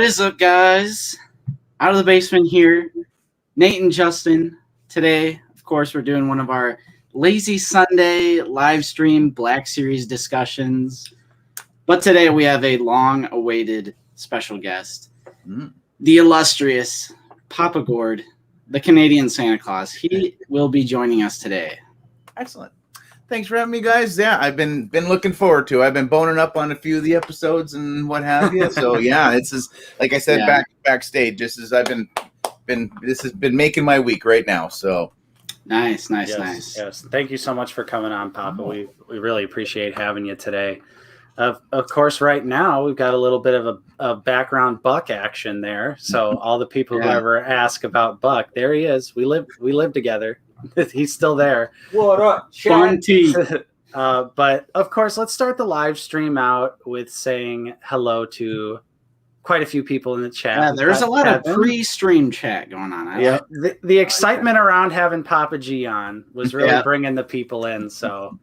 What is up, guys? Out of the basement here, Nate and Justin. Today, of course, we're doing one of our Lazy Sunday live stream Black Series discussions. But today we have a long-awaited special guest, the illustrious Papa Gord, the Canadian Santa Claus. He will be joining us today. Excellent. Thanks for having me, guys. Yeah, I've been looking forward to it. I've been boning up on a few of the episodes and what have you. So yeah, it's just like I said backstage. Just as I've been this has been making my week right now. So nice. Yes. Thank you so much for coming on, Papa. We really appreciate having you today. Of course, right now we've got a little bit of a background Buck action there. So all the people who ever ask about Buck, there he is. We live together. He's still there. What up, Fun tea. But of course, let's start the live stream out with saying hello to quite a few people in the chat. Yeah, there's a lot of pre-stream chat going on. The excitement around having Papa G on was really bringing the people in. So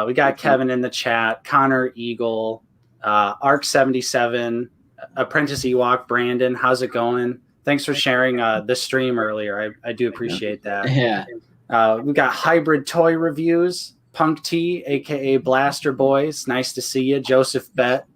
we got Kevin in the chat, Connor Eagle, Arc77, Apprentice Ewok, Brandon. How's it going? Thanks for sharing the stream earlier. I do appreciate that. Yeah. We got Hybrid Toy Reviews, Punk T, a.k.a. Blaster Boys. Nice to see you. Joseph Bett,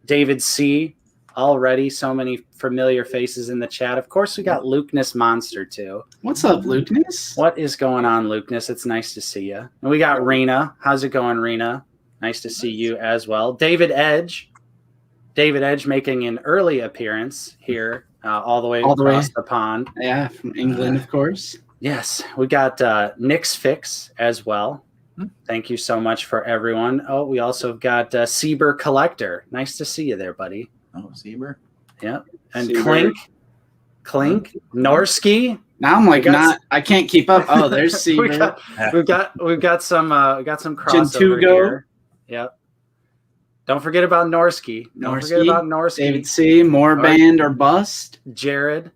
David C. Already so many familiar faces in the chat. Of course, we got Lukeness Monster, too. What's up, Lukeness? What is going on, Lukeness? It's nice to see you. And we got Rena. How's it going, Rena? Nice to see you as well. David Edge. David Edge making an early appearance here. All the way across the pond. Yeah, from England, of course. Yes, we got Nick's Fix as well. Thank you so much for everyone. Oh, we also got Sieber Collector. Nice to see you there, buddy. Oh, Sieber. Yeah, and Sieber. Clink, Norski. Now I'm like I can't keep up. Oh, there's Sieber. we've got some crossover here. Yep. Don't forget about Norski. Don't forget about Norski. David C. More band or bust. Jared.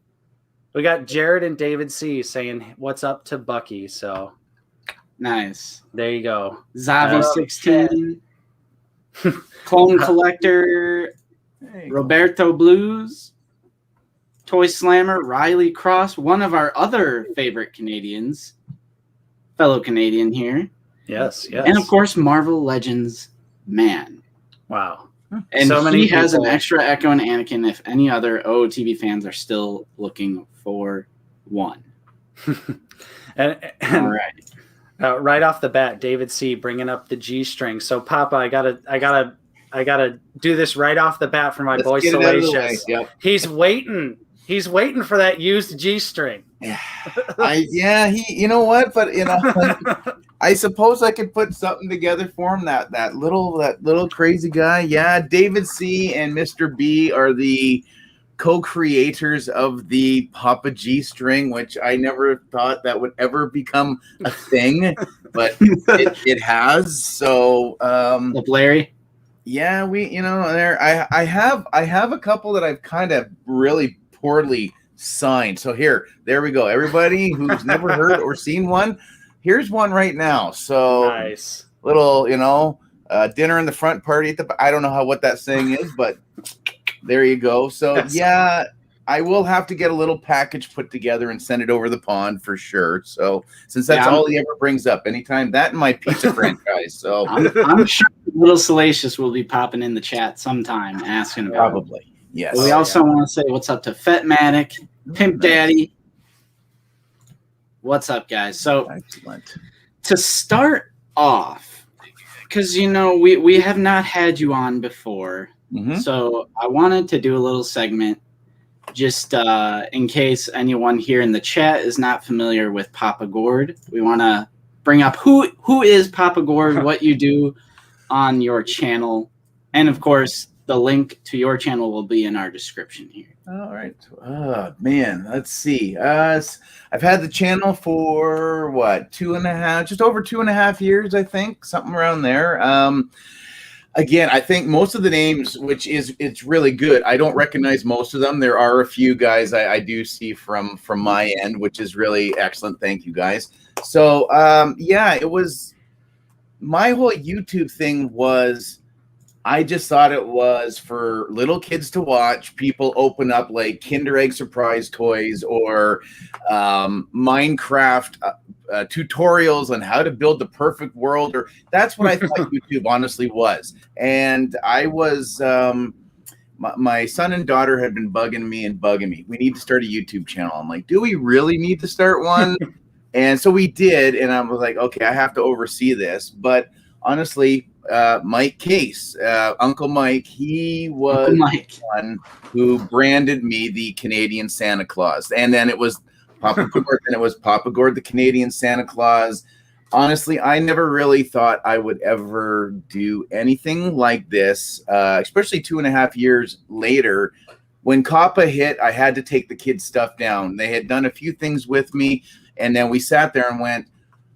We got Jared and David C. saying what's up to Bucky. So nice. There you go. Zavi16. Clone Collector. Roberto Blues. Toy Slammer. Riley Cross. One of our other favorite Canadians. Fellow Canadian here. Yes. And of course, Marvel Legends Man. Wow. And so he has an extra Echo and Anakin if any other OOTV fans are still looking for one. and all right. Right off the bat, David C. bringing up the G string. So Papa, I gotta do this right off the bat for my boy Salacious. Yep. He's waiting for that used G string. You know what? But I suppose I could put something together for him. That little crazy guy. Yeah, David C. and Mr. B are the co-creators of the Papa G string, which I never thought that would ever become a thing, but it has. So, Larry. Yeah, I have a couple that I've kind of really poorly signed. So there we go. Everybody who's never heard or seen one, here's one right now. So nice. Little, dinner in the front, party at the. I don't know what that saying is, but there you go. So yeah, I will have to get a little package put together and send it over the pond for sure. So since that's all he ever brings up, anytime that and my pizza franchise. So I'm sure Little Salacious will be popping in the chat sometime asking about probably. It. Yes. But we also want to say what's up to Fetmatic, Pimp Daddy. What's up, guys? So excellent. To start off, because we have not had you on before, so I wanted to do a little segment just in case anyone here in the chat is not familiar with Papa Gord. We want to bring up who is Papa Gord, what you do on your channel, and of course the link to your channel will be in our description here. All right. Oh, man. Let's see. I've had the channel for just over 2.5 years, I think, something around there. Again, I think most of the names, it's really good. I don't recognize most of them. There are a few guys I do see from my end, which is really excellent. Thank you, guys. So, it was my whole YouTube thing was I just thought it was for little kids to watch. People open up like Kinder Egg surprise toys or Minecraft tutorials on how to build the perfect world. Or that's what I thought YouTube honestly was. And I was my son and daughter had been bugging me. We need to start a YouTube channel. I'm like, do we really need to start one? And so we did. And I was like, okay, I have to oversee this. But honestly, Mike Case, Uncle Mike, he was the one who branded me the Canadian Santa Claus. And then it was Papa Gord, and it was Papa Gord, the Canadian Santa Claus. Honestly, I never really thought I would ever do anything like this, especially 2.5 years later. When COPPA hit, I had to take the kids' stuff down. They had done a few things with me, and then we sat there and went,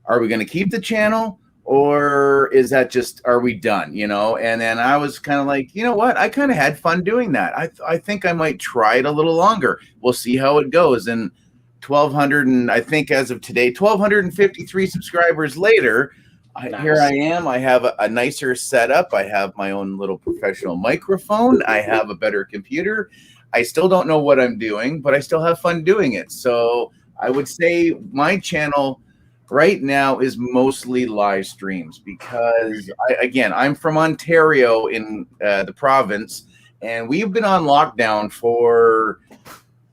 are we going to keep the channel? Or is that just, are we done, you know? And then I was kind of like, you know what? I kind of had fun doing that. I think I might try it a little longer. We'll see how it goes. And 1,200, and I think as of today, 1,253 subscribers later, nice. Here I am. I have a nicer setup. I have my own little professional microphone. I have a better computer. I still don't know what I'm doing, but I still have fun doing it. So I would say my channel right now is mostly live streams because I'm from Ontario in the province, and we've been on lockdown for,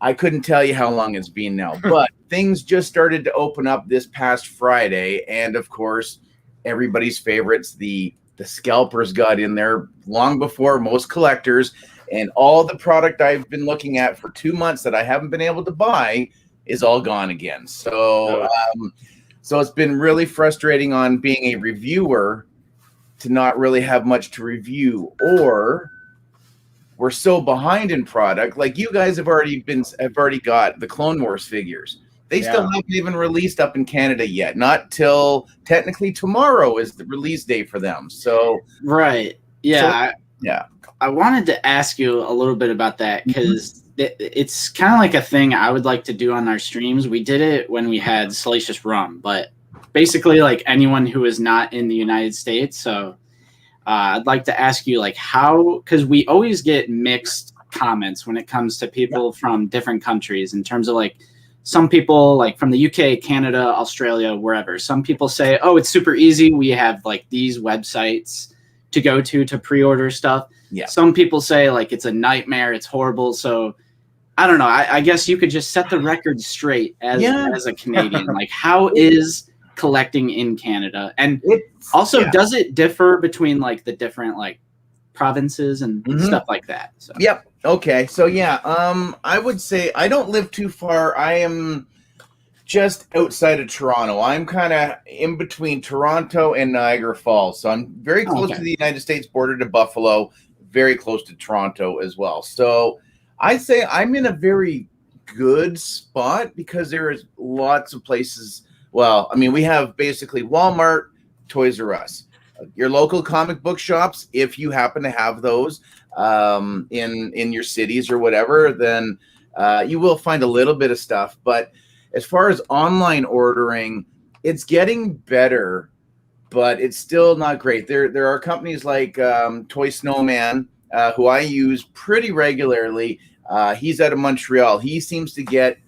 I couldn't tell you how long it's been now, but things just started to open up this past Friday. And of course, everybody's favorites, the scalpers got in there long before most collectors, and all the product I've been looking at for 2 months that I haven't been able to buy is all gone again. So, so it's been really frustrating on being a reviewer to not really have much to review, or we're so behind in product. Like you guys have already got the Clone Wars figures. They still haven't even released up in Canada yet. Not till technically tomorrow is the release date for them. So right, yeah, I wanted to ask you a little bit about that because it's kind of like a thing I would like to do on our streams. We did it when we had Salacious Rum, but basically like anyone who is not in the United States. So I'd like to ask you like how, because we always get mixed comments when it comes to people from different countries in terms of like some people like from the UK, Canada, Australia, wherever. Some people say, oh, it's super easy. We have like these websites to go to pre-order stuff. Yeah. Some people say like it's a nightmare. It's horrible. So I don't know. I guess you could just set the record straight as a Canadian. Like, how is collecting in Canada? And also, does it differ between like the different like provinces and stuff like that? So. Yep. Okay. So I would say I don't live too far. I am just outside of Toronto. I'm kind of in between Toronto and Niagara Falls. So I'm very close to the United States border to Buffalo, very close to Toronto as well. So I'd say I'm in a very good spot because there is lots of places. Well, I mean, we have basically Walmart, Toys R Us, your local comic book shops. If you happen to have those in your cities or whatever, then you will find a little bit of stuff. But as far as online ordering, it's getting better, but it's still not great. There are companies like Toy Snowman, who I use pretty regularly. He's out of Montreal. He seems to get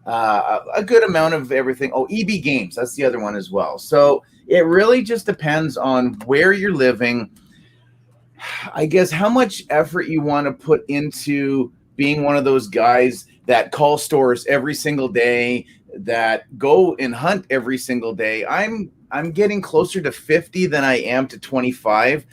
a good amount of everything. Oh, EB Games, that's the other one as well. So it really just depends on where you're living. I guess how much effort you want to put into being one of those guys that call stores every single day, that go and hunt every single day. I'm getting closer to 50 than I am to 25.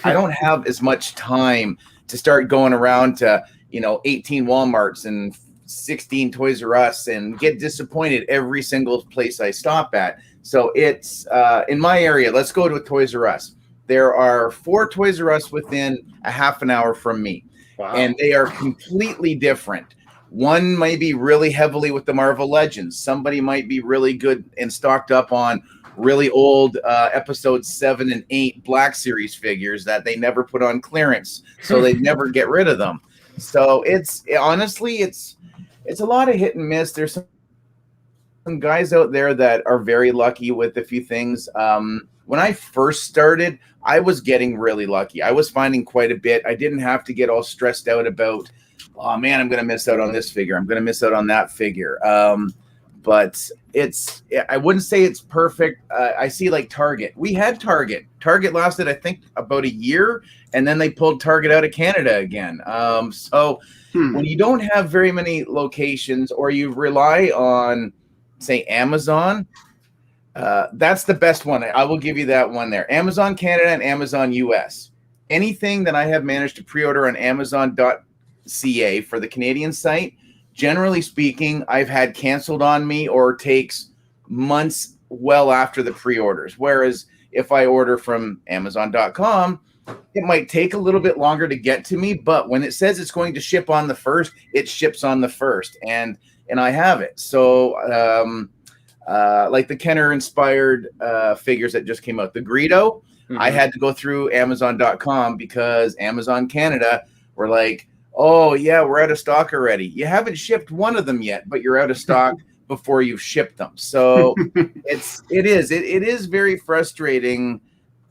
I don't have as much time to start going around to, 18 Walmarts and 16 Toys R Us and get disappointed every single place I stop at. So it's in my area. Let's go to a Toys R Us. There are 4 Toys R Us within a half an hour from me. Wow. And they are completely different. One might be really heavily with the Marvel Legends. Somebody might be really good and stocked up on really old episodes 7 and 8 Black Series figures that they never put on clearance, so they never get rid of them. So it's honestly, it's a lot of hit and miss. There's some guys out there that are very lucky with a few things. When I first started, I was getting really lucky. I was finding quite a bit. I didn't have to get all stressed out about, oh man, I'm going to miss out on this figure. I'm going to miss out on that figure. But I wouldn't say it's perfect. I see like Target. We had Target. Target lasted, I think, about a year, and then they pulled Target out of Canada again. So when you don't have very many locations, or you rely on, say, Amazon, that's the best one. I will give you that one there. Amazon Canada and Amazon US. Anything that I have managed to pre-order on Amazon.ca for the Canadian site, generally speaking, I've had canceled on me or takes months well after the pre-orders. Whereas if I order from Amazon.com, it might take a little bit longer to get to me, but when it says it's going to ship on the 1st, it ships on the 1st, and I have it. So like the Kenner-inspired figures that just came out, the Greedo, I had to go through Amazon.com because Amazon Canada were like, oh yeah, we're out of stock already. You haven't shipped one of them yet, but you're out of stock before you've shipped them. So it is very frustrating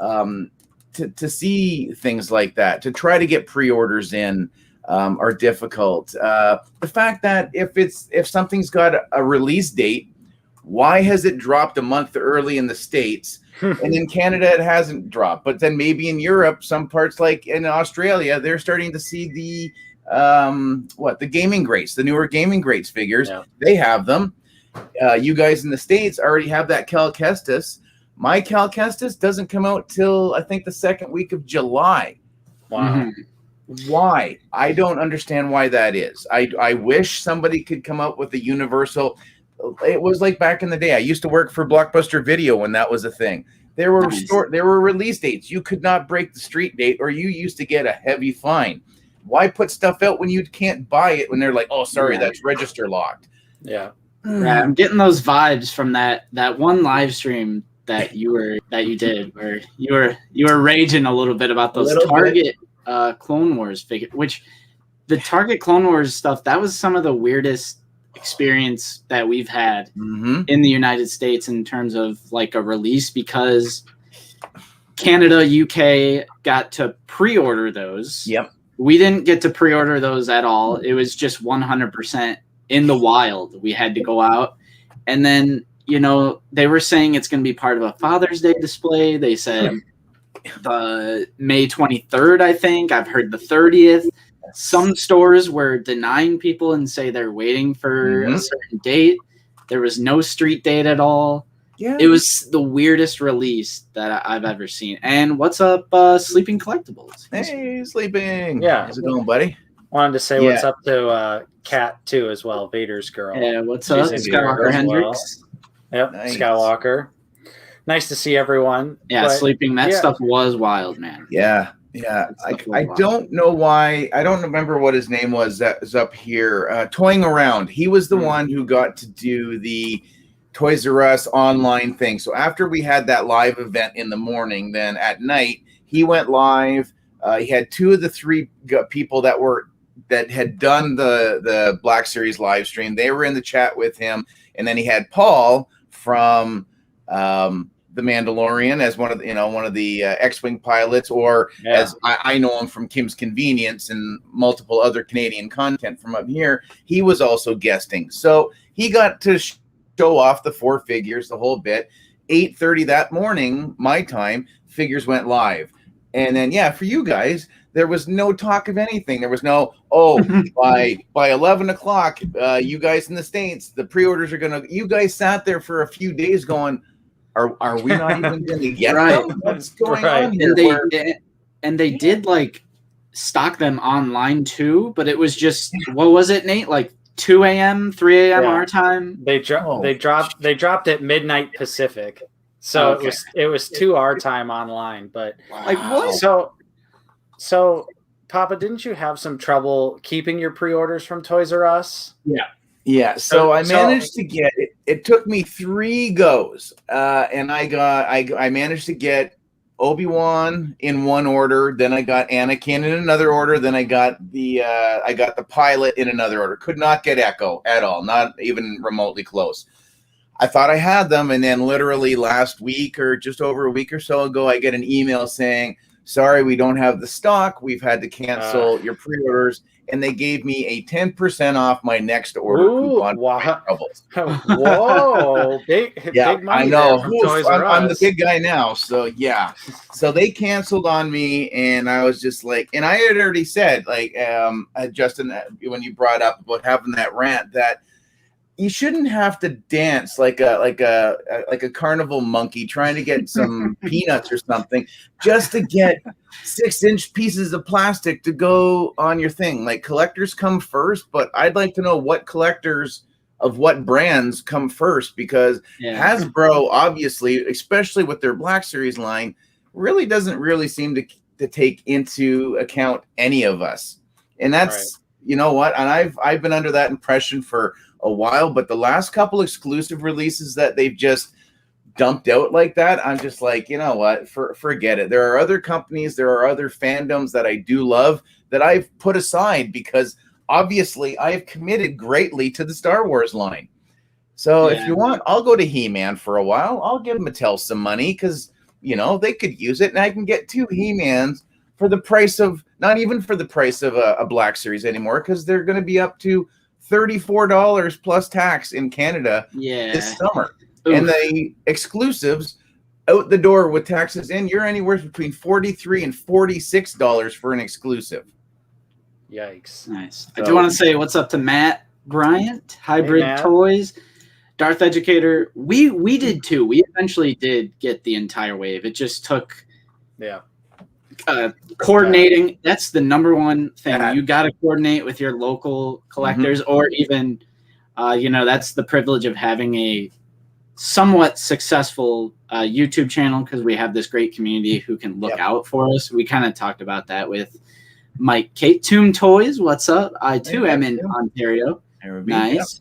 to see things like that. To try to get pre-orders in are difficult. The fact that if something's got a release date, why has it dropped a month early in the States? And in Canada, it hasn't dropped. But then maybe in Europe, some parts like in Australia, they're starting to see the gaming greats, the newer gaming greats figures. Yeah. They have them. You guys in the States already have that Cal Kestis. My Cal Kestis doesn't come out till I think the 2nd week of July. Wow. Why? I don't understand why that is. I wish somebody could come up with a universal. It was like back in the day. I used to work for Blockbuster Video when that was a thing. There were release dates. You could not break the street date, or you used to get a heavy fine. Why put stuff out when you can't buy it when they're like, oh, sorry, that's register locked? Yeah. Yeah, I'm getting those vibes from that one live stream that you did, where you were raging a little bit about those Target Clone Wars figure, which the Target Clone Wars stuff, that was some of the weirdest experience that we've had in the United States in terms of like a release, because Canada, UK got to pre-order those. Yep. We didn't get to pre-order those at all. It was just 100% in the wild. We had to go out, and then they were saying it's going to be part of a Father's Day display. They said the May 23rd, I think. I've heard the 30th. Some stores were denying people and say they're waiting for a certain date. There was no street date at all. Yeah. It was the weirdest release that I've ever seen. And what's up, Sleeping Collectibles? Hey, Sleeping. Yeah. How's it going, buddy? Wanted to say what's up to Kat, too, as well. Vader's girl. Yeah, what's up, Skywalker Hendricks? Well. Yep, nice. Skywalker. Nice to see everyone. Yeah, Sleeping. That stuff was wild, man. Yeah. Yeah, I don't know why. I don't remember what his name was that was up here. Toying Around. He was the one who got to do the Toys R Us online thing. So after we had that live event in the morning, then at night, he went live. He had 2 of the 3 people that had done the Black Series live stream. They were in the chat with him. And then he had Paul from The Mandalorian as one of the X-Wing pilots, or as I know him from Kim's Convenience and multiple other Canadian content from up here. He was also guesting, so he got to show off the 4 figures, the whole bit. 8:30 that morning, my time, figures went live, and then for you guys, there was no talk of anything. There was no by 11 o'clock, you guys in the States, the pre-orders are gonna. You guys sat there for a few days going, Are we not even going to get them? What's going on here? And they did like stock them online too, but it was just, what was it, Nate? Like 2 a.m., 3 a.m. our time. They dropped at midnight Pacific, so it was 2 our time online. But like what? So Papa, didn't you have some trouble keeping your pre-orders from Toys R Us? Yeah. So I managed to get it. It took me 3 goes, and I managed to get Obi-Wan in one order. Then I got Anakin in another order. Then I got the pilot in another order. Could not get Echo at all, not even remotely close. I thought I had them, and then literally last week or just over a week or so ago, I get an email saying, sorry, we don't have the stock. We've had to cancel your pre-orders. And they gave me a 10% off my next order coupon. Wow. Whoa. Big money. I know. I'm the big guy now. So, yeah. So they canceled on me, and I was just like, and I had already said, like, Justin, when you brought up about having that rant, that you shouldn't have to dance like a carnival monkey trying to get some peanuts or something just to get 6-inch pieces of plastic to go on your thing. Like, collectors come first, but I'd like to know what collectors of what brands come first, because Hasbro, obviously, especially with their Black Series line, really doesn't really seem to take into account any of us. And that's you know what, and I've been under that impression for a while, but the last couple exclusive releases that they've just dumped out like that, I'm just like, you know what, forget it. There are other companies, there are other fandoms that I do love that I've put aside because obviously I have committed greatly to the Star Wars line. So if you want, I'll go to He-Man for a while. I'll give Mattel some money because, you know, they could use it, and I can get 2 He-Mans for the price of, not even for the price of a Black Series anymore, because they're going to be up to $34 plus tax in Canada this summer. Oof. And the exclusives out the door with taxes in, you're anywhere between $43 and $46 for an exclusive. Yikes. Nice. So, I do want to say what's up to Matt Bryant, Hybrid Toys, Darth Educator. We did too. We eventually did get the entire wave. It just took coordinating. That's the number one thing. You got to coordinate with your local collectors, or even you know, that's the privilege of having a somewhat successful YouTube channel, because we have this great community who can look out for us. We kind of talked about that with Mike Kate Tomb Toys. What's up? I too am in Ontario. Nice.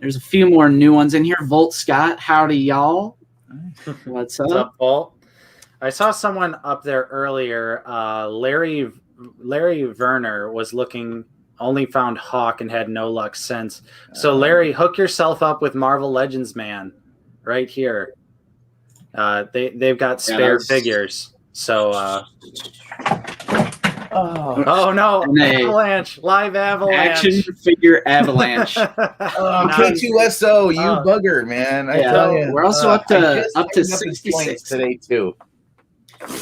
There's a few more new ones in here. Volt Scott, howdy y'all. What's up? What's up, Volt? I saw someone up there earlier. Larry Werner was looking, only found Hawk and had no luck since. So Larry, hook yourself up with Marvel Legends Man right here. They've got spare figures. So oh no, avalanche, live avalanche. Action figure avalanche. K2SO, you bugger, man. I tell you. We're also up to 66 today too.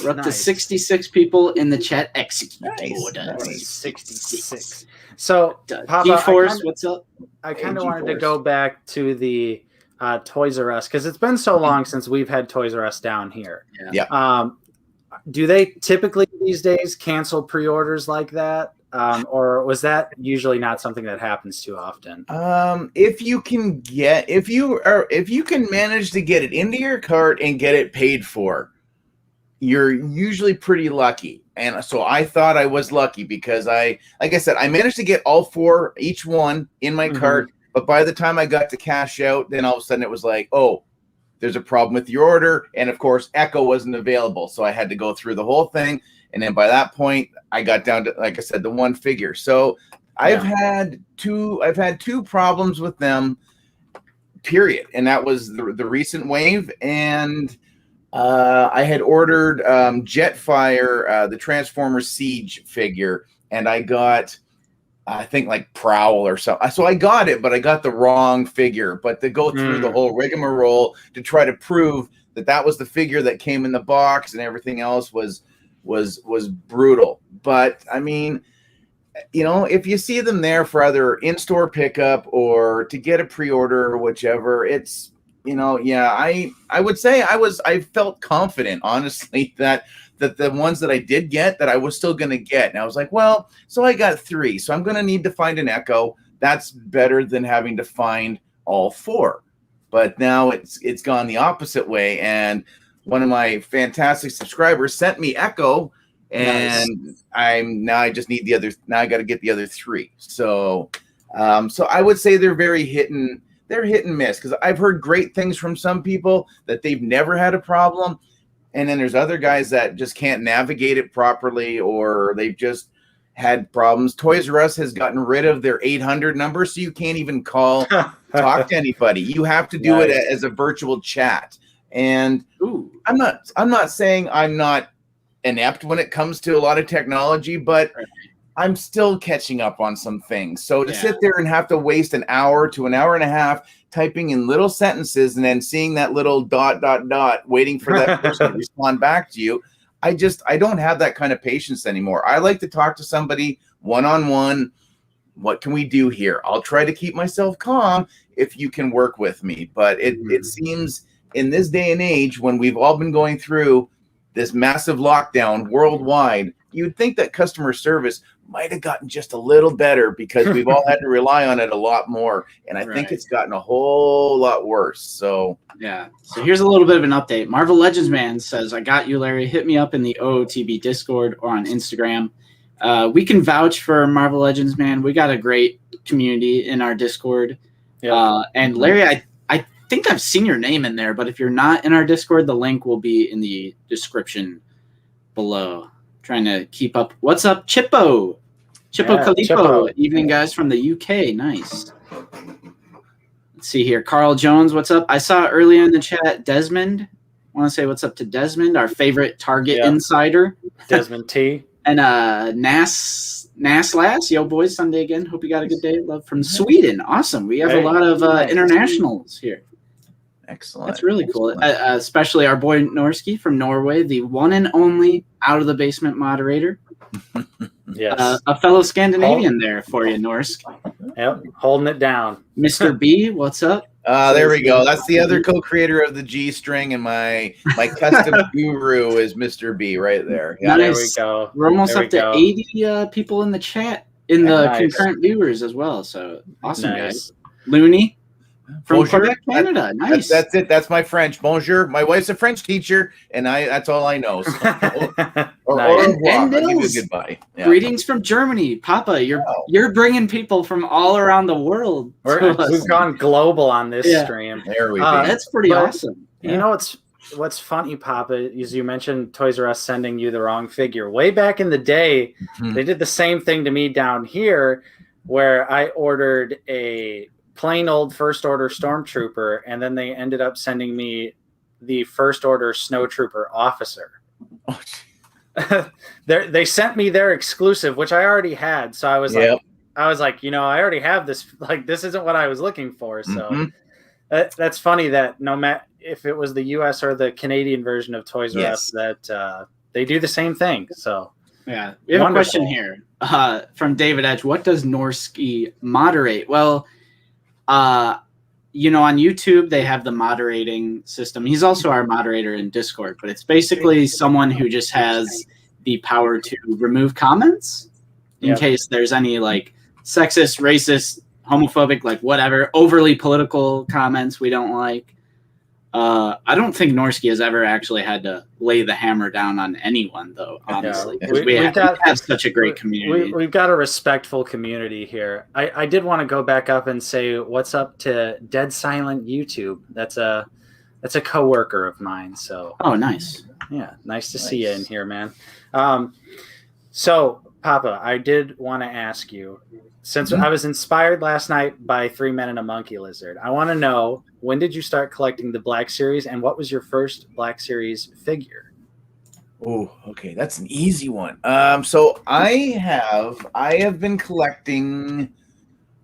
We're up to 66 people in the chat. Execute. Nice. 66. So, Papa, G-Force, what's up? I kind of wanted to go back to the Toys R Us, because it's been so long since we've had Toys R Us down here. Do they typically these days cancel pre-orders like that? Or was that usually not something that happens too often? If you can manage to get it into your cart and get it paid for, you're usually pretty lucky. And so I thought I was lucky because like I said, I managed to get all 4, each one in my cart. But by the time I got to cash out, then all of a sudden it was like, oh, there's a problem with your order. And of course, Echo wasn't available. So I had to go through the whole thing. And then by that point, I got down to, like I said, the 1 figure. So I've had 2 problems with them, period. And that was the recent wave. And I had ordered Jetfire, the Transformers Siege figure, and I got, I think, like Prowl or something. So I got it, but I got the wrong figure. But to go through the whole rigmarole to try to prove that was the figure that came in the box and everything else was brutal. But I mean, you know, if you see them there for either in-store pickup or to get a pre-order or whichever, it's, you know, I would say I felt confident, honestly, that the ones that I did get, that I was still going to get. And I was like, well, so I got 3, so I'm going to need to find an Echo. That's better than having to find all 4. But now it's gone the opposite way. And one of my fantastic subscribers sent me Echo, and I just need the other. Now I got to get the other 3. So I would say they're very hit and miss, because I've heard great things from some people that they've never had a problem. And then there's other guys that just can't navigate it properly, or they've just had problems. Toys R Us has gotten rid of their 800 number, so you can't even call talk to anybody. You have to do it as a virtual chat. And I'm not saying I'm not inept when it comes to a lot of technology, but I'm still catching up on some things. So to sit there and have to waste an hour to an hour and a half typing in little sentences and then seeing that little ... waiting for that person to respond back to you, I don't have that kind of patience anymore. I like to talk to somebody one-on-one. What can we do here? I'll try to keep myself calm if you can work with me. But it seems in this day and age, when we've all been going through this massive lockdown worldwide, you'd think that customer service might have gotten just a little better because we've all had to rely on it a lot more. And I think it's gotten a whole lot worse. So So here's a little bit of an update. Marvel Legends Man says, I got you, Larry. Hit me up in the OOTB Discord or on Instagram. We can vouch for Marvel Legends Man. We got a great community in our Discord. And Larry, I think I've seen your name in there, but if you're not in our Discord, the link will be in the description below. Trying to keep up. What's up, Chippo? Chippo. Chippo. Evening, guys, from the UK. Nice. Let's see here. Carl Jones, what's up? I saw earlier in the chat, Desmond. I want to say what's up to Desmond, our favorite Target insider. Desmond T. And Naslass, yo boys, Sunday again. Hope you got a good day. Love from Sweden. Awesome. We have a lot of internationals here. Excellent. That's really cool. Especially our boy Norski from Norway, the one and only Out of the Basement moderator. Yes. A fellow Scandinavian there for you, Norsk. Yep, holding it down. Mr. B, what's up? There we go. That's the other co-creator of the G string, and my custom guru is Mr. B right there. Yeah, nice. There we go. We're almost up to 80 people in the chat, in the concurrent viewers as well. So awesome, guys. Looney from Bonjour. Quebec, Canada. Nice. That's it. That's my French. Bonjour. My wife's a French teacher, and that's all I know. So. And I'll give you a goodbye. Yeah. Greetings from Germany, Papa. You're bringing people from all around the world. We've gone global on this stream. There we go. That's pretty awesome. You know what's funny, Papa, is you mentioned Toys R Us sending you the wrong figure. Way back in the day, they did the same thing to me down here, where I ordered a plain old first order Stormtrooper, and then they ended up sending me the first order Snowtrooper officer. They sent me their exclusive, which I already had. So I was like, I already have this. Like, this isn't what I was looking for. So that's funny that no matter if it was the US or the Canadian version of Toys R Us, that they do the same thing. So we have a question here from David Edge. What does Norski moderate? Well, on YouTube, they have the moderating system. He's also our moderator in Discord, but it's basically someone who just has the power to remove comments in case there's any like sexist, racist, homophobic, like whatever, overly political comments we don't like. I don't think Norski has ever actually had to lay the hammer down on anyone, though, honestly. We have such a great community. We've got a respectful community here. I did want to go back up and say what's up to Dead Silent YouTube. That's a coworker of mine. So nice. Yeah, nice to see you in here, man. So, Papa, I did want to ask you, since I was inspired last night by 3 Men and a Monkey Lizard, I want to know, when did you start collecting the Black Series, and what was your first Black Series figure? Oh, okay, that's an easy one. So I have been collecting,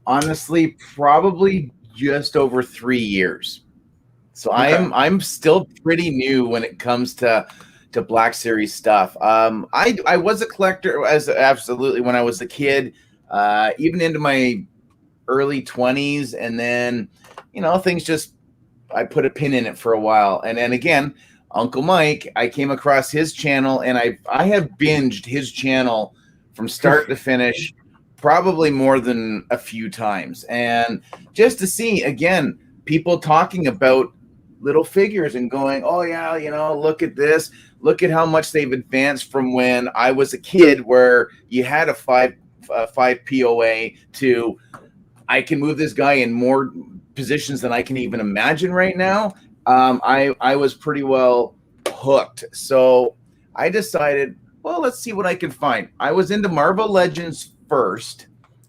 honestly, probably just over 3 years. So I'm still pretty new when it comes to Black Series stuff. I was a collector absolutely when I was a kid. Even into my early 20s, and then things just, I put a pin in it for a while, and then again, Uncle Mike, I came across his channel, and I have binged his channel from start to finish probably more than a few times, and just to see again people talking about little figures and going, oh yeah, look at this, look at how much they've advanced from when I was a kid, where you had a 5 POA to I can move this guy in more positions than I can even imagine right now. I was pretty well hooked. So I decided, well, let's see what I can find. I was into Marvel Legends first,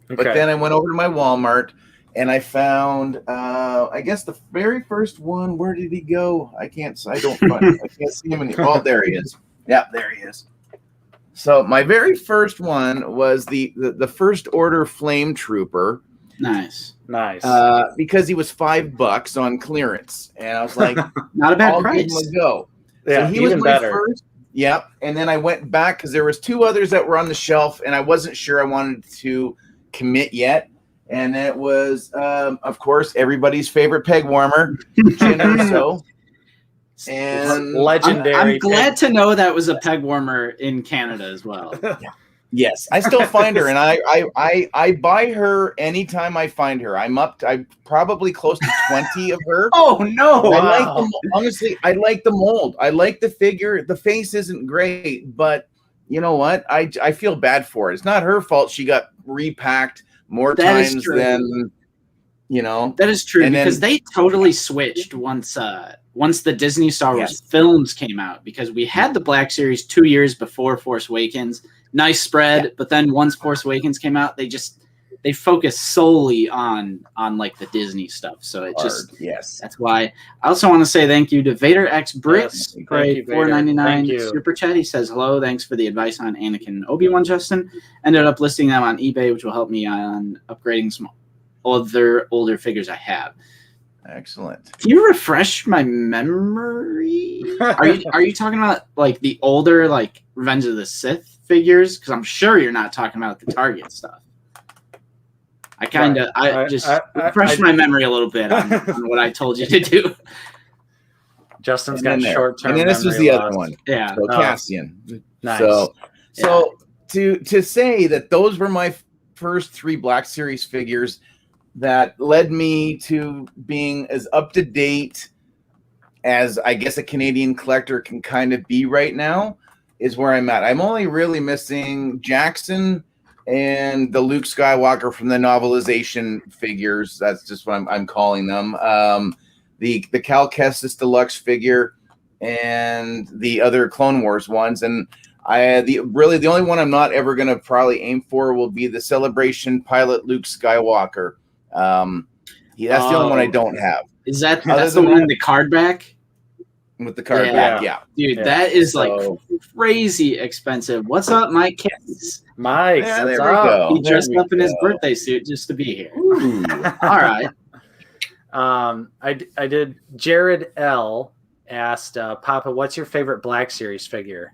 but then I went over to my Walmart and I found, I guess the very first one. Where did he go? I can't see him anymore. Oh, there he is. Yeah, there he is. So my very first one was the First Order Flame Trooper. Nice. Because he was $5 on clearance, and I was like, not a bad I'll price. give him a go. Yeah, so he was my first. Yep. And then I went back because there was 2 others that were on the shelf, and I wasn't sure I wanted to commit yet. And it was, of course, everybody's favorite peg warmer, Jin Uso. And legendary. I'm glad to know that was a peg warmer in Canada as well. Yes, I still find her, and I buy her anytime I find her. I'm probably close to 20 of her. Oh no! Wow. Honestly, I like the mold. I like the figure. The face isn't great, but you know what? I feel bad for it. It's not her fault. She got repacked more times than you know. That is true, because they totally switched once the Disney Star Wars films came out, because we had the Black Series 2 years before Force Awakens. Nice spread, but then once Force Awakens came out, they focused solely on like the Disney stuff. So it that's why I also want to say thank you to Vader X Brits for a $4.99 super chat. He says hello, thanks for the advice on Anakin and Obi-Wan, Justin. Ended up listing them on eBay, which will help me on upgrading some other older figures I have. Excellent. Can you refresh my memory? Are you talking about like the older like Revenge of the Sith figures? Because I'm sure you're not talking about the Target stuff. I refresh my memory a little bit on what I told you to do. Justin's got short-term. And then this was the other one. Yeah. So Cassian. Nice. So to say that those were my first 3 Black Series figures that led me to being as up to date as I guess a Canadian collector can kind of be right now is where I'm at. I'm only really missing Jackson and the Luke Skywalker from the novelization figures. That's just what I'm calling them. The Cal Kestis Deluxe figure and the other Clone Wars ones. And the only one I'm not ever going to probably aim for will be the Celebration Pilot Luke Skywalker. That's the only one I don't have. Is that's the one in the card back? With the card back, dude, that is like crazy expensive. What's up, Mike? Mike, there we go. He dressed up in his birthday suit just to be here. All right. I did. Jared L asked Papa, "What's your favorite Black Series figure?"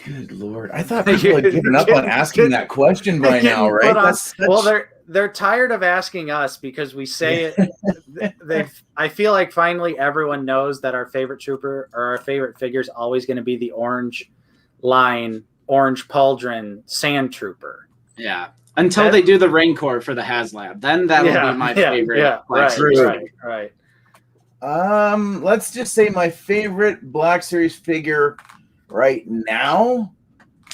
Good Lord, I thought people had given up on asking that question by now, right? Well, they're tired of asking us because we say it. I feel like finally everyone knows that our favorite trooper or our favorite figure is always going to be the orange line, orange pauldron sand trooper. Yeah. Until they do the Rancor for the HasLab, then that will be my favorite. Yeah, right. Let's just say my favorite Black Series figure right now.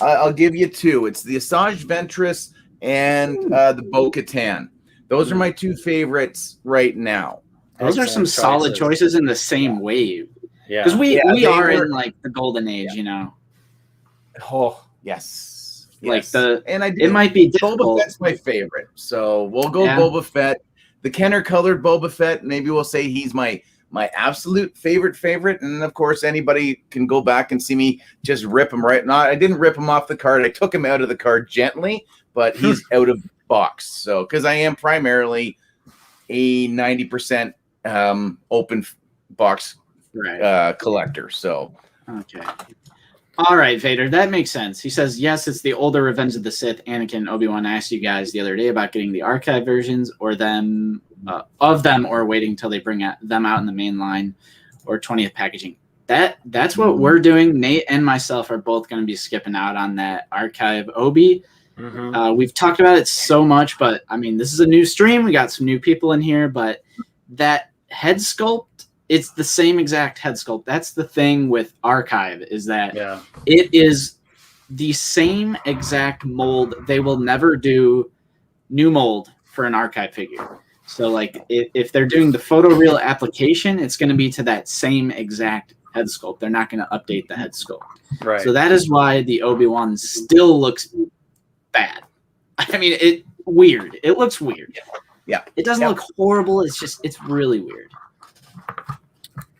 I'll give you 2. It's the Asajj Ventress and the Bo-Katan. Those are my 2 favorites right now. Those are some solid choices in the same wave. Yeah, because we are in like the golden age, you know. Oh yes, like it might be difficult. Boba Fett's my favorite, so we'll go Boba Fett. The Kenner colored Boba Fett. Maybe we'll say he's my absolute favorite, and of course anybody can go back and see me just rip him right. No, I didn't rip him off the card. I took him out of the card gently, but he's out of box. So because I am primarily a 90% open box collector. So okay. All right, Vader, that makes sense. He says, yes, it's the older Revenge of the Sith. Anakin and Obi-Wan asked you guys the other day about getting the archive versions or them of them or waiting until they bring them out in the main line or 20th packaging. That's what we're doing. Nate and myself are both going to be skipping out on that archive Obi. Mm-hmm. We've talked about it so much, but I mean, this is a new stream. We got some new people in here, but that head sculpt, it's the same exact head sculpt. That's the thing with archive is that it is the same exact mold. They will never do new mold for an archive figure. So like if they're doing the photoreal application, it's going to be to that same exact head sculpt. They're not going to update the head sculpt. Right. So that is why the Obi-Wan still looks bad. I mean, weird. It looks weird. Yeah. It doesn't look horrible. It's really weird.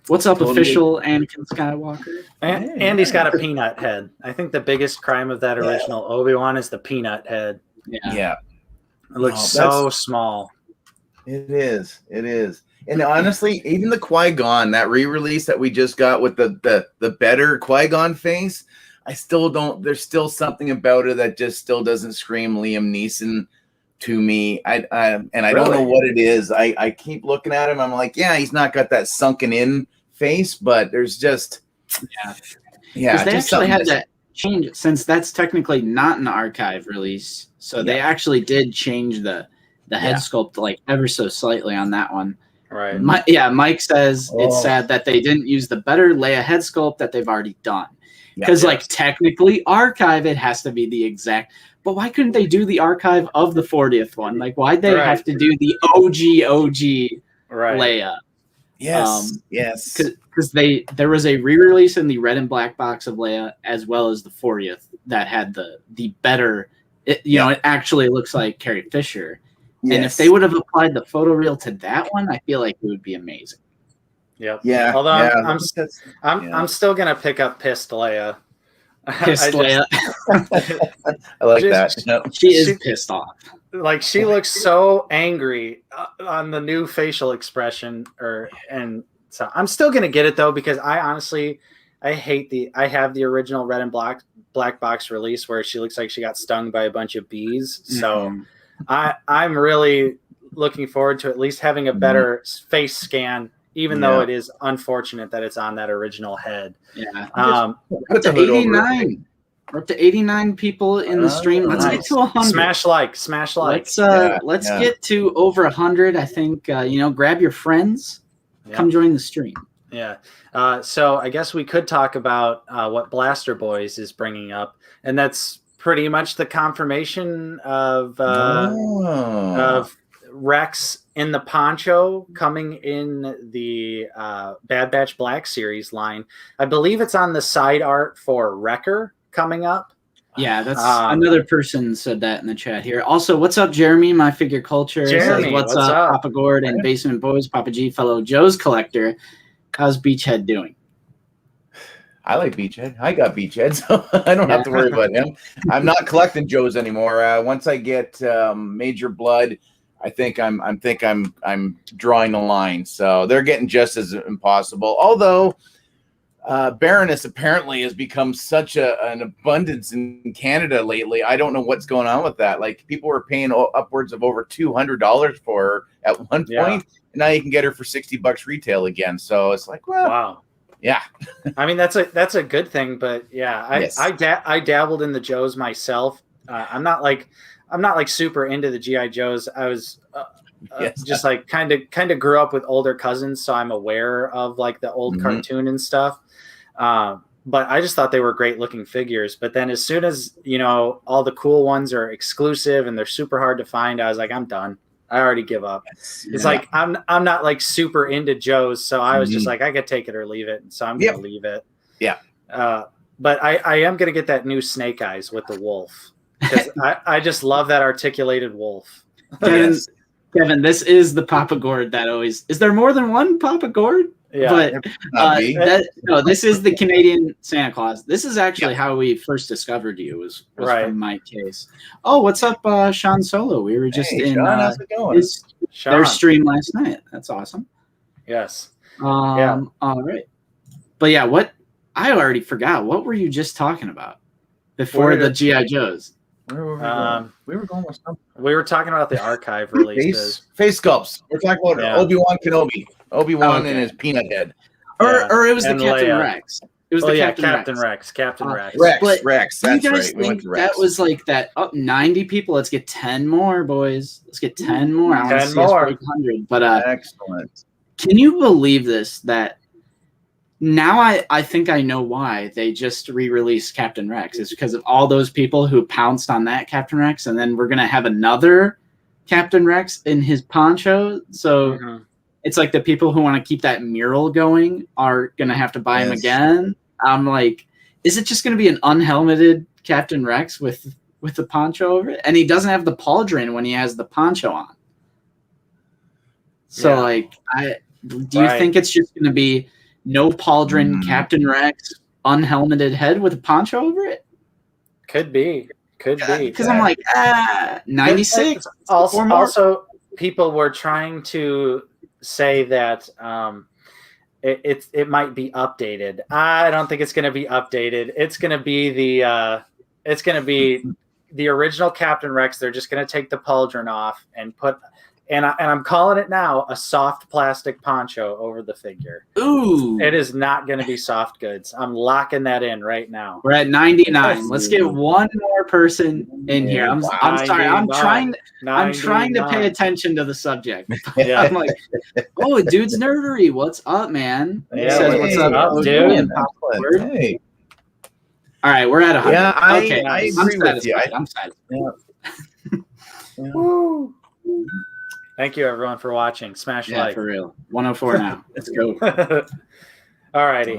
What's up, official Anakin Skywalker? Andy's got a peanut head. I think the biggest crime of that original Obi-Wan is the peanut head. Yeah. It looks so small. It is. And honestly, even the Qui-Gon, that re-release that we just got with the better Qui-Gon face, I still don't. There's still something about it that just still doesn't scream Liam Neeson to me. I don't know what it is. I keep looking at him. I'm like, yeah, he's not got that sunken in face, but there's just Because they actually had that change since that's technically not an archive release. So they actually did change the head sculpt like ever so slightly on that one. Right. Mike says it's sad that they didn't use the better Leia head sculpt that they've already done. Because like technically archive, it has to be the exact. But why couldn't they do the archive of the 40th one? Like why'd they have to do the OG Leia? Yes. Because there was a re-release in the red and black box of Leia as well as the 40th that had the better. It actually looks like Carrie Fisher. Yes. And if they would have applied the photoreal to that one, I feel like it would be amazing. Yep. Yeah. Although I'm still gonna pick up Pissed Leia. Pissed Leia. I like that. She is pissed off. Like she looks so angry on the new facial expression, and so I'm still gonna get it though because I honestly I have the original red and black box release where she looks like she got stung by a bunch of bees. So I'm really looking forward to at least having a better face scan, even though it is unfortunate that it's on that original head. Yeah. Up to 89. We're up to 89 people in the stream. Let's get to 100. Smash like. Let's get to over 100. I think grab your friends, come join the stream. Yeah. So I guess we could talk about what Blaster Boys is bringing up, and that's pretty much the confirmation of Rex in the poncho coming in the Bad Batch Black Series line. I believe it's on the side art for Wrecker coming up. Yeah, that's another person said that in the chat here. Also, what's up, Jeremy? My Figure Culture Jeremy, says, what's up, Papa Gord and Basement Boys, Papa G, fellow Joe's collector. How's Beachhead doing? I like Beachhead. I got Beachhead, so I don't have to worry about him. I'm not collecting Joe's anymore. Once I get Major Blood, I think I'm drawing the line. So they're getting just as impossible. Although Baroness apparently has become such an abundance in Canada lately. I don't know what's going on with that. Like people were paying upwards of over $200 for her at one point, and now you can get her for $60 retail again. So it's like, well, wow. Yeah. I mean, that's a good thing, but I dabbled in the Joes myself. I'm not like super into the GI Joes. I was just like kind of grew up with older cousins, so I'm aware of like the old cartoon and stuff. But I just thought they were great looking figures. But then as soon as all the cool ones are exclusive and they're super hard to find, I was like, I'm done. I already give up. It's like I'm not like super into Joe's, so I was just like I could take it or leave it, so I'm gonna leave it. Yeah. But I am gonna get that new Snake Eyes with the wolf because I just love that articulated wolf. Kevin, this is the Papa Gord that always is. There more than one Papa Gord? Yeah, but this is the Canadian Santa Claus. This is actually how we first discovered you. Was from my case. Oh, what's up, Sean Solo? We were just in Sean, how's it going? Their stream last night. That's awesome. Yes. All right. But yeah, what I already forgot. What were you just talking about before the GI Joes? Where were we going? We were going with something. We were talking about the archive releases. Face sculpts. We're talking about Obi-Wan Kenobi. Obi-Wan and his peanut head. Or it was the Captain Rex. It was Captain Rex. Captain Rex. Rex. That's right. We went to Rex. That was like that. 90 people. Let's get 10 more, boys. Let's get 10 more. I want to see us break 100. But excellent. Can you believe this? That now I think I know why they just re-released Captain Rex. It's because of all those people who pounced on that Captain Rex, and then we're gonna have another Captain Rex in his poncho. So it's like the people who want to keep that mural going are gonna have to buy him again. I'm like, is it just gonna be an unhelmeted Captain Rex with with the poncho over it, and he doesn't have the pauldron when he has the poncho on. So like, do you think it's just going to be no pauldron, Captain Rex, unhelmeted head with a poncho over it? Could be. Because I'm like, 96. Also, people were trying to say that it might be updated. I don't think it's going to be updated. It's going to be the original Captain Rex. They're just going to take the pauldron off and put. And I'm calling it now, a soft plastic poncho over the figure. Ooh. It is not going to be soft goods. I'm locking that in right now. We're at 99. Let's get one more person in here. I'm sorry. I'm trying to pay attention to the subject. Yeah. I'm like, oh, dude's nerdery. What's up, man? Yeah, says, what's up, dude? Hey. All right, we're at 100. Yeah, I I'm agree with you. I'm satisfied. Yeah. Woo. Thank you, everyone, for watching. Smash like. For real. 104 now. Let's go. All righty.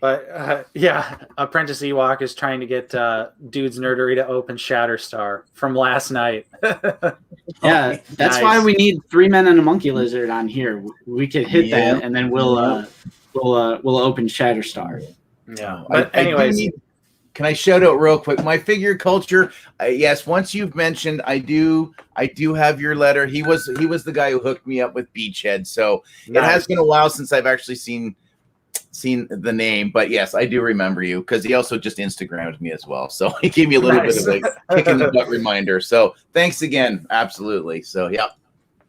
But, Apprentice Ewok is trying to get Dude's Nerdery to open Shatterstar from last night. Yeah, that's why we need 3 men and a monkey lizard on here. We could hit that, and then we'll open Shatterstar. Yeah. But anyways. Can I shout out real quick? My figure culture. Yes, once you've mentioned, I do have your letter. He was the guy who hooked me up with Beachhead. So It has been a while since I've actually seen the name, but yes, I do remember you because he also just Instagrammed me as well. So he gave me a little bit of a kick in the butt reminder. So thanks again. Absolutely. So yeah.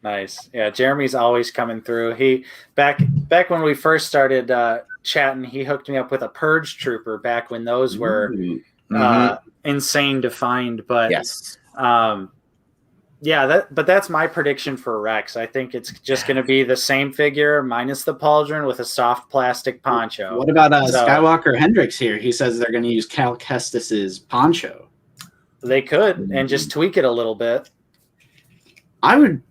Nice. Yeah, Jeremy's always coming through. He back when we first started chatting, he hooked me up with a Purge Trooper back when those were insane to find. But yes, but that's my prediction for Rex. I think it's just going to be the same figure minus the pauldron with a soft plastic poncho. What about Skywalker Hendrix here? He says they're going to use Cal Kestis's poncho. They could and just tweak it a little bit. I wouldn't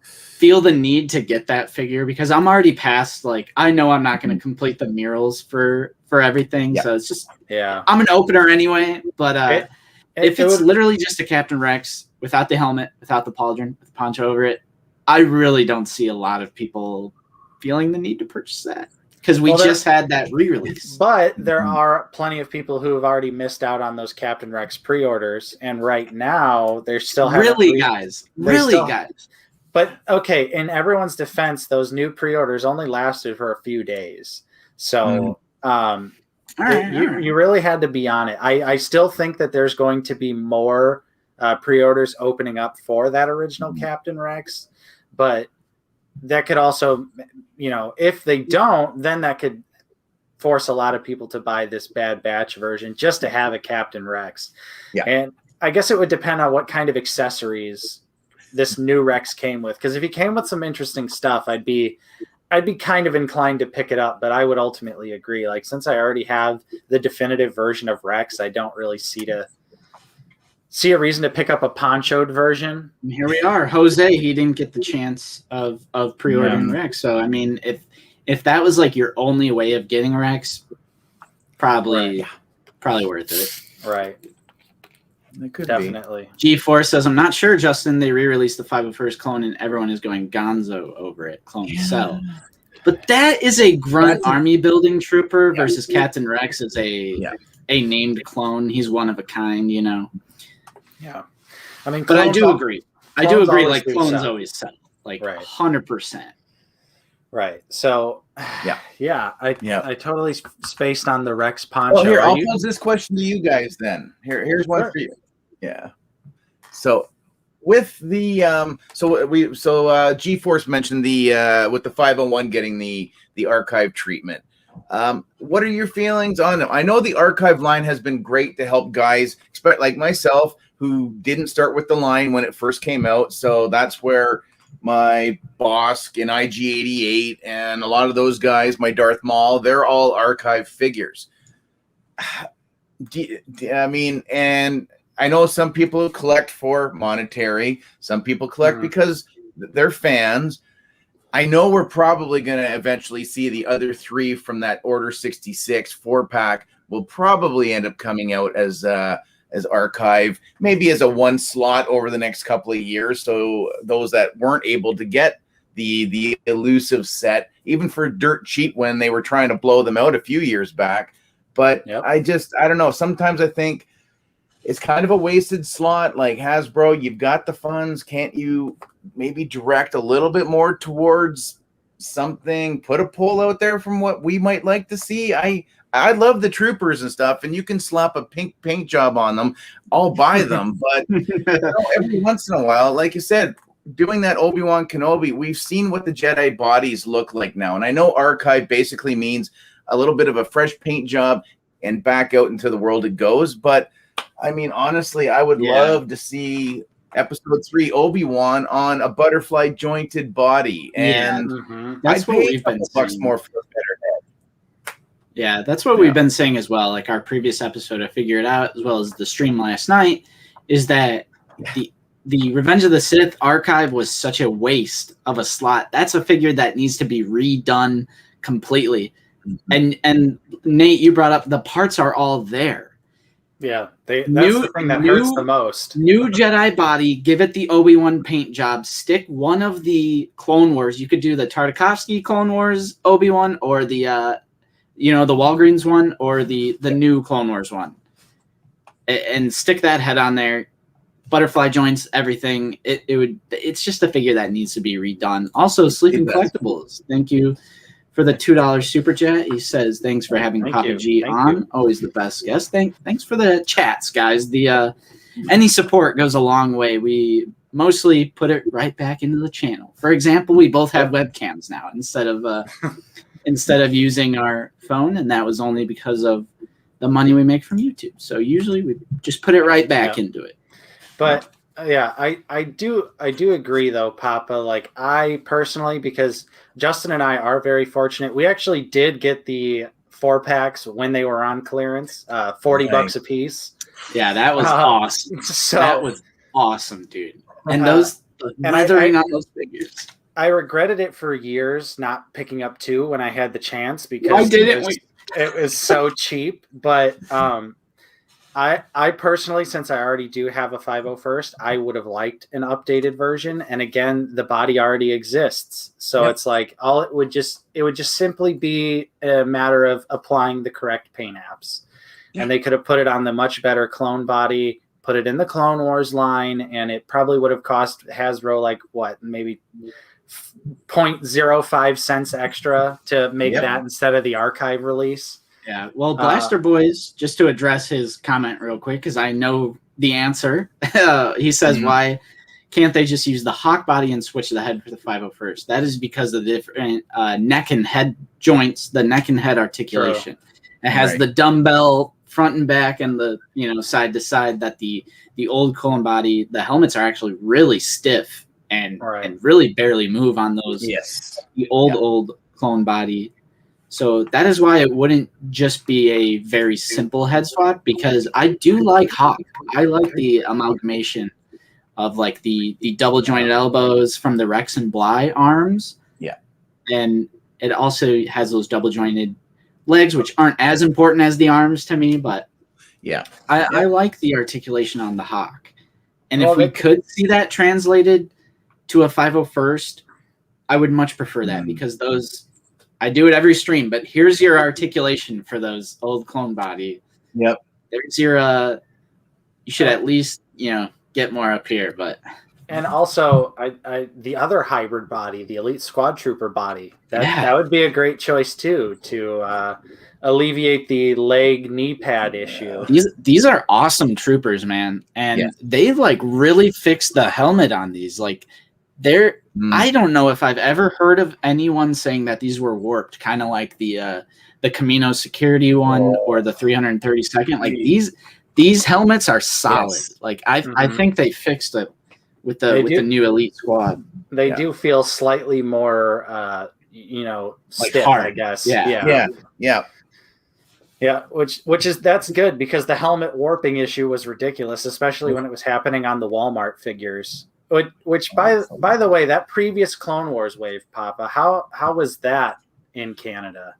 feel the need to get that figure because I'm already past, like, I know I'm not going to complete the murals for everything. So it's just, I'm an opener anyway. But if it's literally just a Captain Rex without the helmet, without the pauldron, with the poncho over it, I really don't see a lot of people feeling the need to purchase that because we just had that re-release. But there are plenty of people who have already missed out on those Captain Rex pre-orders, and right now they're still having guys. But okay, in everyone's defense, those new pre-orders only lasted for a few days, so you really had to be on it. I still think that there's going to be more pre-orders opening up for that original Captain Rex, but that could also, if they don't, then that could force a lot of people to buy this Bad Batch version just to have a Captain Rex. Yeah. And I guess it would depend on what kind of accessories this new Rex came with. Because if he came with some interesting stuff, I'd be kind of inclined to pick it up, but I would ultimately agree. Like, since I already have the definitive version of Rex, I don't really see a reason to pick up a ponchoed version. And here we are. Jose, he didn't get the chance of pre-ordering Rex. So, I mean, if that was like your only way of getting Rex, probably worth it. Right. It could definitely. G4 says, I'm not sure, Justin. They re-released the 501st clone and everyone is going gonzo over it. Clone cell. But that is a grunt army building trooper versus Captain Rex is a named clone. He's one of a kind, Yeah. I mean, but I do agree. Like, clones always sell. Like, 100%. Right. So, I totally spaced on the Rex poncho. Well, here, I'll pose this question to you guys then. Here's one for you. Yeah. So with the G-Force mentioned the with the 501 getting the archive treatment. What are your feelings on them? I know the archive line has been great to help guys, like myself, who didn't start with the line when it first came out. So that's where my Bosk and IG-88 and a lot of those guys, my Darth Maul, they're all archive figures. I mean, and I know some people collect for monetary. Some people collect because they're fans. I know we're probably going to eventually see the other three from that Order 66 4-pack will probably end up coming out as archive, maybe as a one slot over the next couple of years. So those that weren't able to get the elusive set, even for dirt cheap when they were trying to blow them out a few years back. But I don't know. Sometimes I think it's kind of a wasted slot. Like, Hasbro, you've got the funds. Can't you maybe direct a little bit more towards something? Put a poll out there from what we might like to see. I love the troopers and stuff, and you can slap a pink paint job on them. I'll buy them. But every once in a while, like you said, doing that Obi-Wan Kenobi, we've seen what the Jedi bodies look like now. And I know archive basically means a little bit of a fresh paint job and back out into the world it goes. But I mean, honestly, I would love to see episode 3 Obi-Wan on a butterfly jointed body. And that's what we've been saying. More for a better head. Yeah, that's what we've been saying as well. Like our previous episode, I figured out, as well as the stream last night, is that the Revenge of the Sith archive was such a waste of a slot. That's a figure that needs to be redone completely. And Nate, you brought up the parts are all there. Yeah, that's the thing that hurts the most. New Jedi body, give it the Obi-Wan paint job. Stick one of the Clone Wars. You could do the Tartakovsky Clone Wars Obi-Wan, or the the Walgreens one, or the new Clone Wars one, and stick that head on there. Butterfly joints, everything. It's just a figure that needs to be redone. Also, Sleeping Collectibles, thank you for the $2 super chat. He says, thanks for having Papa G on. Always the best guest. Thanks for the chats, guys. The any support goes a long way. We mostly put it right back into the channel. For example, we both have webcams now instead of using our phone, and that was only because of the money we make from YouTube. So usually we just put it right back into it. But I do agree though, Papa. Like, I personally, because Justin and I are very fortunate, we actually did get the 4-packs when they were on clearance, $40 a piece. Yeah, that was awesome. So that was awesome, dude. And those leathering on those figures. I regretted it for years not picking up 2 when I had the chance, because it was so cheap. But I personally, since I already do have a 501st, I would have liked an updated version. And again, the body already exists. So it's like it would just simply be a matter of applying the correct paint apps. And they could have put it on the much better clone body, put it in the Clone Wars line, and it probably would have cost Hasbro like maybe 0.05 cents extra to make that instead of the archive release. Yeah, well, Blaster Boys, just to address his comment real quick, because I know the answer. He says, why can't they just use the Hawk body and switch the head for the 501st? That is because of the different neck and head joints, the neck and head articulation. It has the dumbbell front and back and the side to side, that the old clone body, the helmets are actually really stiff and really barely move on those. Yes. The old clone body. So that is why it wouldn't just be a very simple head swap, because I do like Hawk. I like the amalgamation of like the double jointed elbows from the Rex and Bly arms. Yeah. And it also has those double jointed legs, which aren't as important as the arms to me, but I like the articulation on the Hawk. And if we could see that translated to a 501st, I would much prefer that, because those, I do it every stream, but here's your articulation for those old clone body. Yep. There's your, you should at least, get more up here, but. And also, the other hybrid body, the Elite Squad Trooper body, that would be a great choice too, to alleviate the leg knee pad issue. These are awesome troopers, man. And they've like really fixed the helmet on these. Like, they're, I don't know if I've ever heard of anyone saying that these were warped, kind of like the Camino Security one or the 332nd. Like these helmets are solid. Yes. Like I think they fixed it with the new Elite Squad. They do feel slightly more stiff, like hard, I guess. Yeah, that's good, because the helmet warping issue was ridiculous, especially when it was happening on the Walmart figures. Which by the way, that previous Clone Wars wave, Papa, how was that in Canada?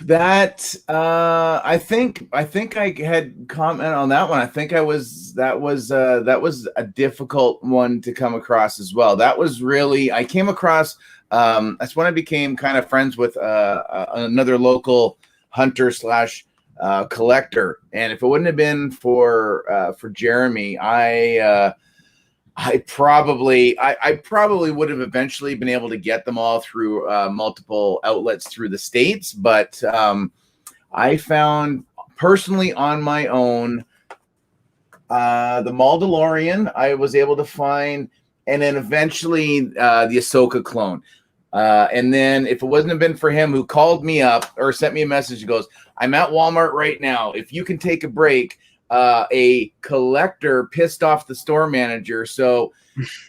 That I think I had comment on that one. I think that was a difficult one to come across as well. That was really, I came across that's when I became kind of friends with another local hunter slash collector. And if it wouldn't have been for Jeremy, I probably would have eventually been able to get them all through multiple outlets through the States. But I found personally on my own the Mandalorian I was able to find, and then eventually the Ahsoka clone. And then if it wasn't have been for him who called me up or sent me a message, he goes, "I'm at Walmart right now. If you can take a break." A collector pissed off the store manager, so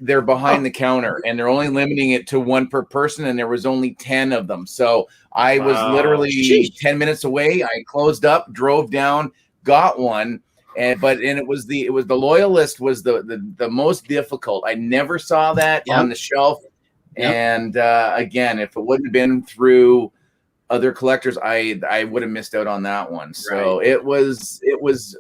they're behind the counter and they're only limiting it to one per person, and there was only 10 of them. So I was literally 10 minutes away. I closed up, drove down, got one, and it was the Loyalist was the most difficult. I never saw that on the shelf. And again, if it wouldn't have been through other collectors, I would have missed out on that one. So it was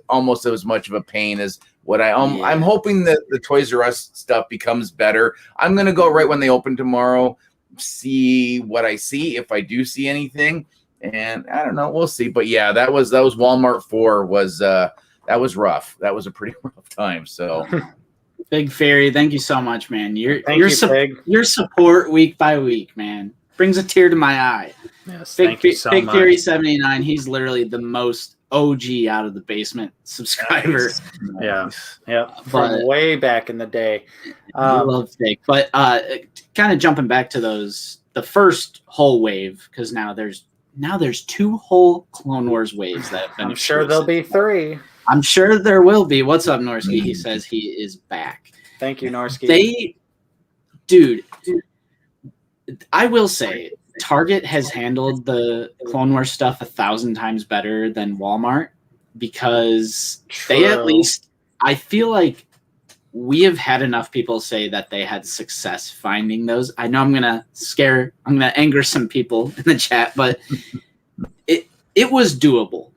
almost as much of a pain as what I'm hoping that the Toys R Us stuff becomes better. I'm gonna go right when they open tomorrow, see what I see, if I do see anything, and I don't know, we'll see. But yeah, that was Walmart 4 was that was rough. That was a pretty rough time. So Big Fairy, thank you so much, man. Your support week by week, man, brings a tear to my eye. Yes, thank you so much. Big Fury 79, he's literally the most OG out of the basement subscriber. Nice. Yeah, from way back in the day. I love Fake. But kind of jumping back to the first whole wave, because now there's 2 whole Clone Wars waves that have been. I'm sure there'll be 3. I'm sure there will be. What's up, Norsky? He says he is back. Thank you, Norsky. Dude, I will say, Target has handled the Clone Wars stuff 1,000 times better than Walmart, because they at least, I feel like we have had enough people say that they had success finding those. I know I'm going to anger some people in the chat, but it was doable.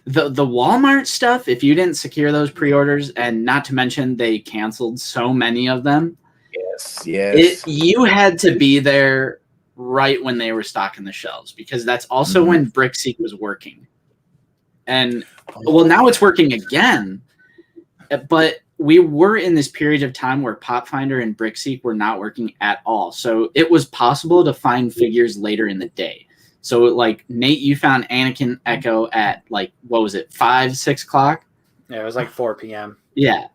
The Walmart stuff, if you didn't secure those pre-orders, and not to mention they canceled so many of them. Yes. You had to be there right when they were stocking the shelves, because that's also when BrickSeek was working. And well, now it's working again, but we were in this period of time where PopFinder and BrickSeek were not working at all. So it was possible to find figures later in the day. So like Nate, you found Anakin Echo at like, what was it, 5, 6 o'clock? Yeah, it was like 4 p.m. Yeah.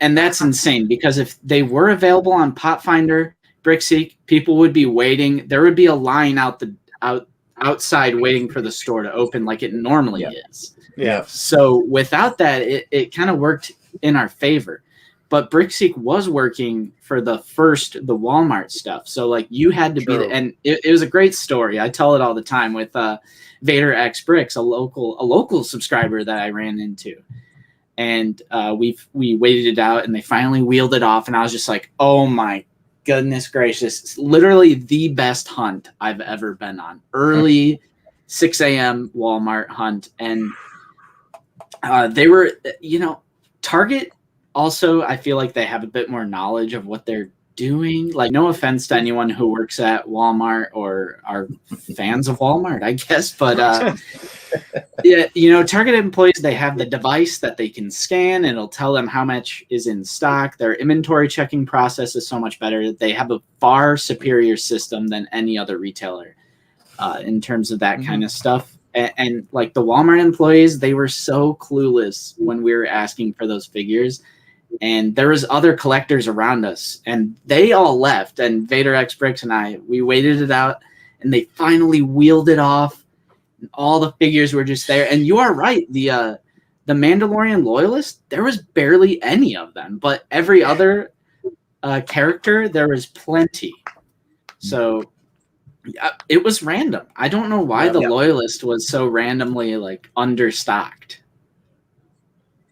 And that's insane, because if they were available on PopFinder, BrickSeek, people would be waiting. There would be a line outside waiting for the store to open like it normally is. Yeah. So without that, it kind of worked in our favor. But BrickSeek was working for the Walmart stuff. So like you had to be there. And it was a great story. I tell it all the time with Vader X Bricks, a local subscriber that I ran into. And we waited it out, and they finally wheeled it off, and I was just like, oh my goodness gracious. It's literally the best hunt I've ever been on. Early 6 a.m. Walmart hunt. And they were, Target also, I feel like they have a bit more knowledge of what they're doing. Like, no offense to anyone who works at Walmart or are fans of Walmart, I guess. But Target employees, they have the device that they can scan, and it'll tell them how much is in stock. Their inventory checking process is so much better. They have a far superior system than any other retailer in terms of that kind of stuff. And like the Walmart employees, they were so clueless when we were asking for those figures. And there was other collectors around us, and they all left. And Vader X Bricks and I, we waited it out, and they finally wheeled it off. And all the figures were just there. And you are right. The Mandalorian Loyalist, there was barely any of them, but every other character, there was plenty. So it was random. I don't know why the Loyalist was so randomly like understocked.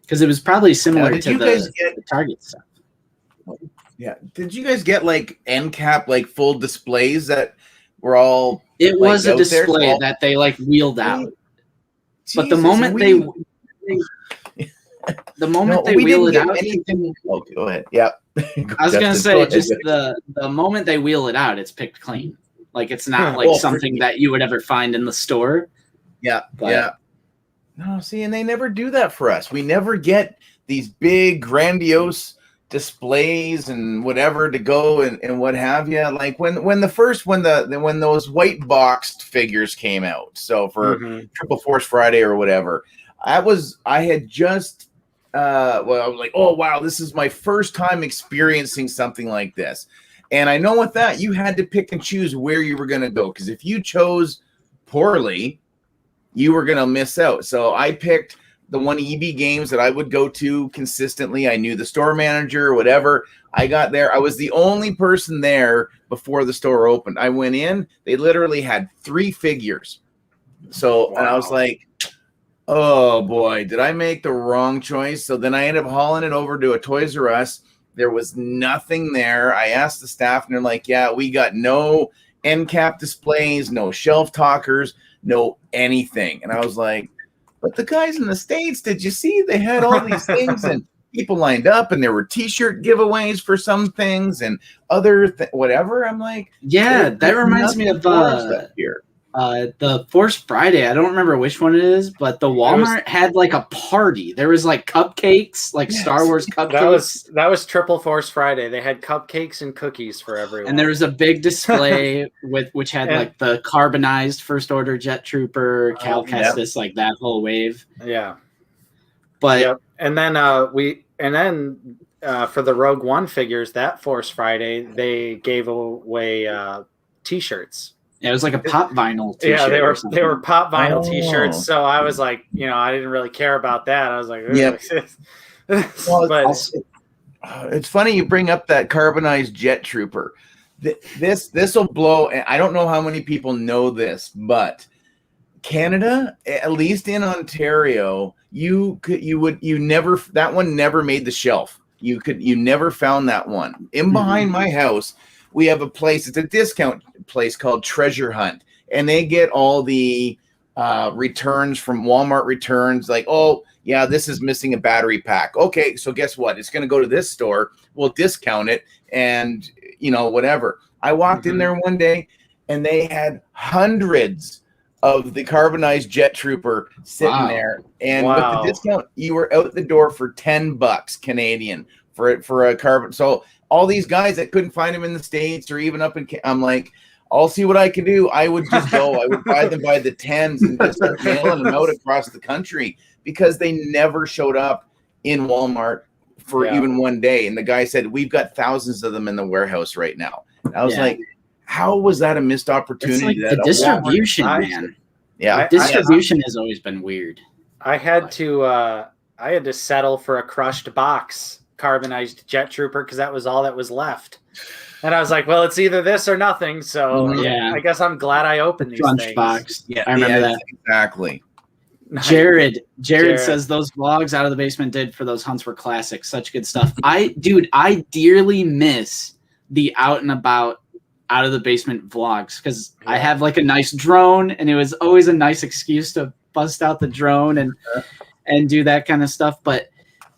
Because it was probably similar to the Target stuff. Yeah. Did you guys get like end cap, like full displays that were all. It like, was a out there, display so that they like wheeled out. But the Jesus, moment they wheel it out, anything. Oh, go ahead. Yeah. I was gonna say just the moment they wheel it out, it's picked clean. Like it's not like something that you would ever find in the store. Yeah, yeah. No, see, and they never do that for us. We never get these big, grandiose displays and whatever to go and what have you. Like when those white boxed figures came out. So for Triple Force Friday or whatever, I had just I was like, oh wow, this is my first time experiencing something like this. And I know with that, you had to pick and choose where you were going to go, because if you chose poorly, you were going to miss out. So I picked the one EB Games that I would go to consistently. I knew the store manager or whatever. I got there. I was the only person there before the store opened. I went in. They literally had 3 figures. So, wow. And I was like, oh boy, did I make the wrong choice? So then I ended up hauling it over to a Toys R Us. There was nothing there. I asked the staff, and they're like, yeah, we got no end cap displays, no shelf talkers, no anything. And I was like, but the guys in the States, did you see? They had all these things and people lined up, and there were T-shirt giveaways for some things and other whatever. I'm like, yeah, that reminds me of the Force Friday. I don't remember which one it is, but the Walmart had like a party. There was like cupcakes, like Star Wars cupcakes. That was Triple Force Friday. They had cupcakes and cookies for everyone. And there was a big display which had like the carbonized First Order Jet Trooper, Cal Kestis, like that whole wave. Yeah. But and then for the Rogue One figures, that Force Friday, they gave away T-shirts. Yeah, it was like a pop vinyl T-shirt. Yeah, they were pop vinyl T-shirts. So I was like, I didn't really care about that. I was like, yeah. But it's funny you bring up that carbonized Jet Trooper. This will blow. I don't know how many people know this, but Canada, at least in Ontario, that one never made the shelf. You never found that one. Behind my house, we have a place, it's a discount place called Treasure Hunt, and they get all the returns from Walmart returns, like, oh yeah, this is missing a battery pack. Okay, so guess what? It's going to go to this store. We'll discount it, and whatever. I walked in there one day, and they had hundreds of the carbonized Jet Trooper sitting there, and with the discount, you were out the door for $10 Canadian for a carbon. So all these guys that couldn't find them in the States or even up in, I'm like, I'll see what I can do. I would just go. I would buy them by the tens and just start mailing them out across the country, because they never showed up in Walmart for even one day. And the guy said, we've got thousands of them in the warehouse right now. And I was like, how was that a missed opportunity? Like the distribution, man. Yeah. Distribution has always been weird. I had to settle for a crushed box carbonized Jet Trooper, because that was all that was left. And I was like, well, it's either this or nothing. So I guess I'm glad I opened these things. Box. Yeah, I remember that. Exactly. Jared says those vlogs Out of the Basement did for those hunts were classic. Such good stuff. I dearly miss the out and about Out of the Basement vlogs, because I have like a nice drone, and it was always a nice excuse to bust out the drone and do that kind of stuff. But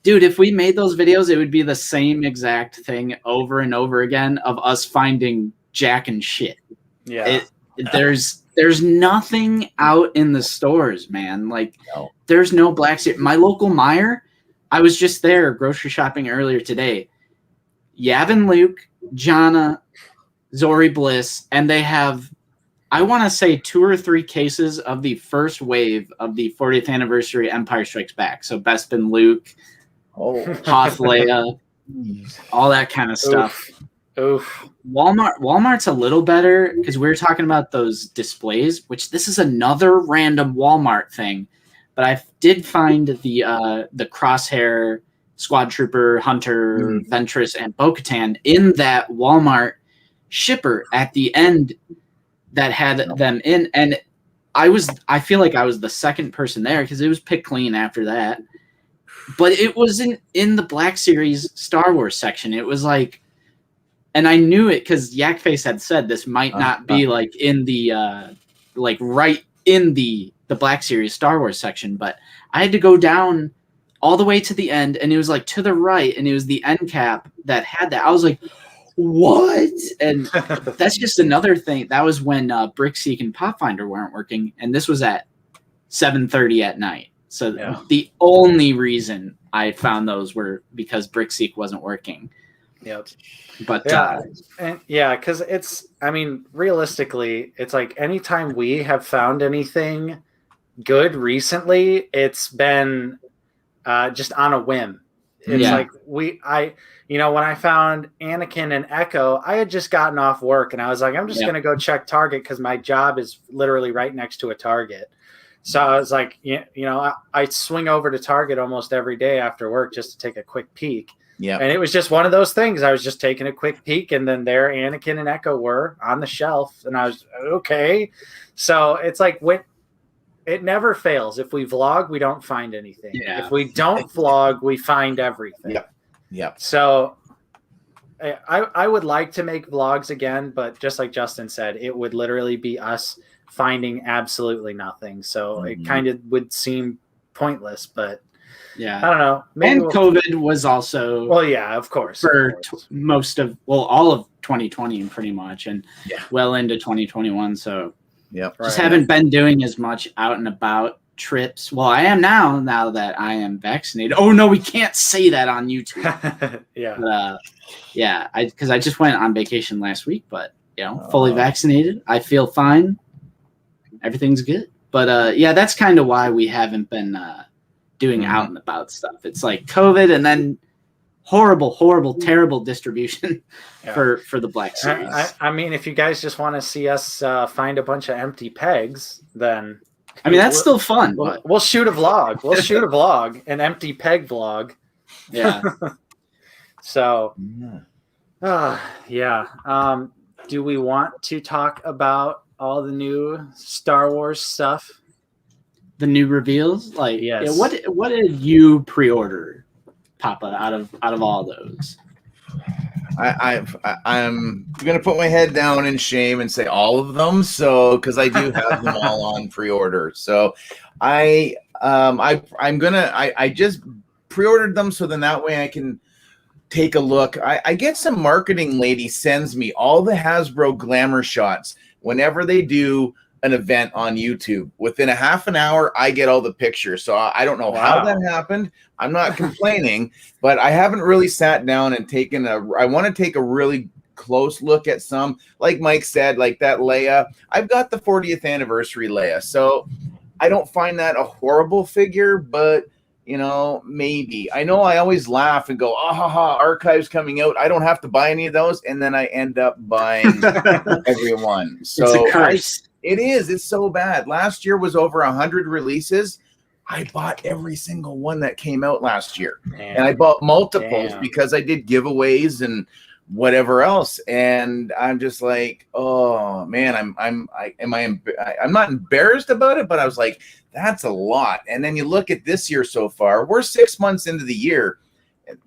dude, if we made those videos, it would be the same exact thing over and over again of us finding jack and shit. Yeah. There's nothing out in the stores, man. Like, there's no black series. My local Meijer, I was just there grocery shopping earlier today. Yavin Luke, Jana, Zori Bliss, and they have, I want to say, 2 or 3 cases of the first wave of the 40th anniversary Empire Strikes Back. So Bespin Luke, Hoth Leia, all that kind of stuff. Oof. Walmart's a little better, because we were talking about those displays, which this is another random Walmart thing. But I did find the Crosshair, Squad Trooper, Hunter, Ventress, and Bo-Katan in that Walmart shipper at the end that had them in. And I feel like I was the second person there, because it was picked clean after that. But it wasn't in the Black Series Star Wars section. It was like and I knew it because Yakface had said this might not be like in the like right in the Black Series Star Wars section, but I had to go down all the way to the end, and it was like to the right, and it was the end cap that had that. I was like, what? And that's just another thing. That was when BrickSeek and PopFinder weren't working, and this was at 7:30 at night. So the only reason I found those were because BrickSeek wasn't working. Yep. But because it's, I mean, realistically, it's like anytime we have found anything good recently, it's been just on a whim. It's like when I found Anakin and Echo, I had just gotten off work and I was like, I'm just going to go check Target because my job is literally right next to a Target. So I was like, I swing over to Target almost every day after work just to take a quick peek. Yeah. And it was just one of those things. I was just taking a quick peek, and then there Anakin and Echo were on the shelf, and I was okay. So it's like it never fails. If we vlog, we don't find anything. Yeah. If we don't vlog, we find everything. Yep. Yep. So I would like to make vlogs again, but just like Justin said, it would literally be us finding absolutely nothing. So it kind of would seem pointless, but yeah, I don't know. Maybe COVID was also of course for all of 2020 and pretty much, and well into 2021. So haven't been doing as much out and about trips. Well, I am now that I am vaccinated. Oh no, we can't say that on YouTube. Because I just went on vacation last week, but fully vaccinated. I feel fine. Everything's good. But that's kind of why we haven't been doing out and about stuff. It's like COVID and then horrible, terrible distribution for the Black Series. I mean, if you guys just want to see us find a bunch of empty pegs, then I mean that's still fun. We'll shoot a vlog. We'll shoot a vlog, an empty peg vlog. Yeah. So, do we want to talk about all the new Star Wars stuff? The new reveals, yes. What did you pre-order, Papa? Out of all those, I'm gonna put my head down in shame and say all of them. So because I do have them all on pre-order. So I just pre-ordered them so then that way I can take a look. I get some marketing lady sends me all the Hasbro glamour shots whenever they do an event on YouTube. Within a half an hour, I get all the pictures. So I don't know how that happened. I'm not complaining, but I haven't really sat down and I want to take a really close look at some, like Mike said, like that Leia. I've got the 40th anniversary Leia. So I don't find that a horrible figure, but maybe. I know I always laugh and go, archives coming out. I don't have to buy any of those. And then I end up buying everyone. So it's a curse. It is. It's so bad. Last year was over 100 releases. I bought every single one that came out last year. And I bought multiples because I did giveaways and whatever else. And I'm just like, oh man, I'm not embarrassed about it, but I was like, that's a lot. And then you look at this year so far, we're 6 months into the year.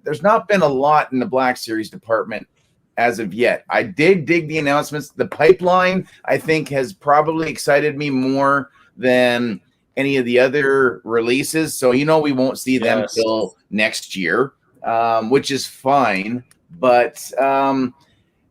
There's not been a lot in the Black Series department as of yet. I did dig the announcements. The pipeline, I think, has probably excited me more than any of the other releases. So, we won't see them till next year, which is fine. But the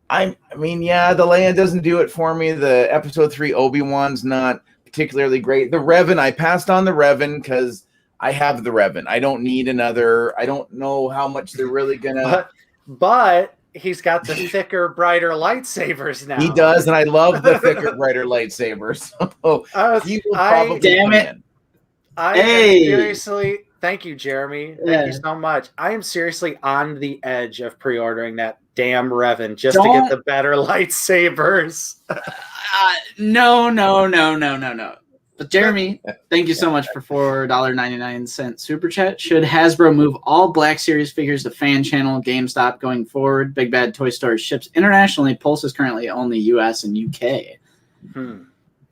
Leia doesn't do it for me. The Episode 3 Obi-Wan's not particularly great. The Revan, I passed on the Revan because I have the Revan. I don't need another. I don't know how much they're really gonna. But he's got the thicker, brighter lightsabers now. He does, and I love the thicker, brighter lightsabers. So he will probably damn it. Seriously, thank you, Jeremy. Thank you so much. I am seriously on the edge of pre-ordering that damn Revan just to get the better lightsabers. No. But Jeremy, thank you so much for $4.99 super chat. Should Hasbro move all Black Series figures to Fan Channel, GameStop going forward? Big Bad Toy Store ships internationally. Pulse is currently only US and UK.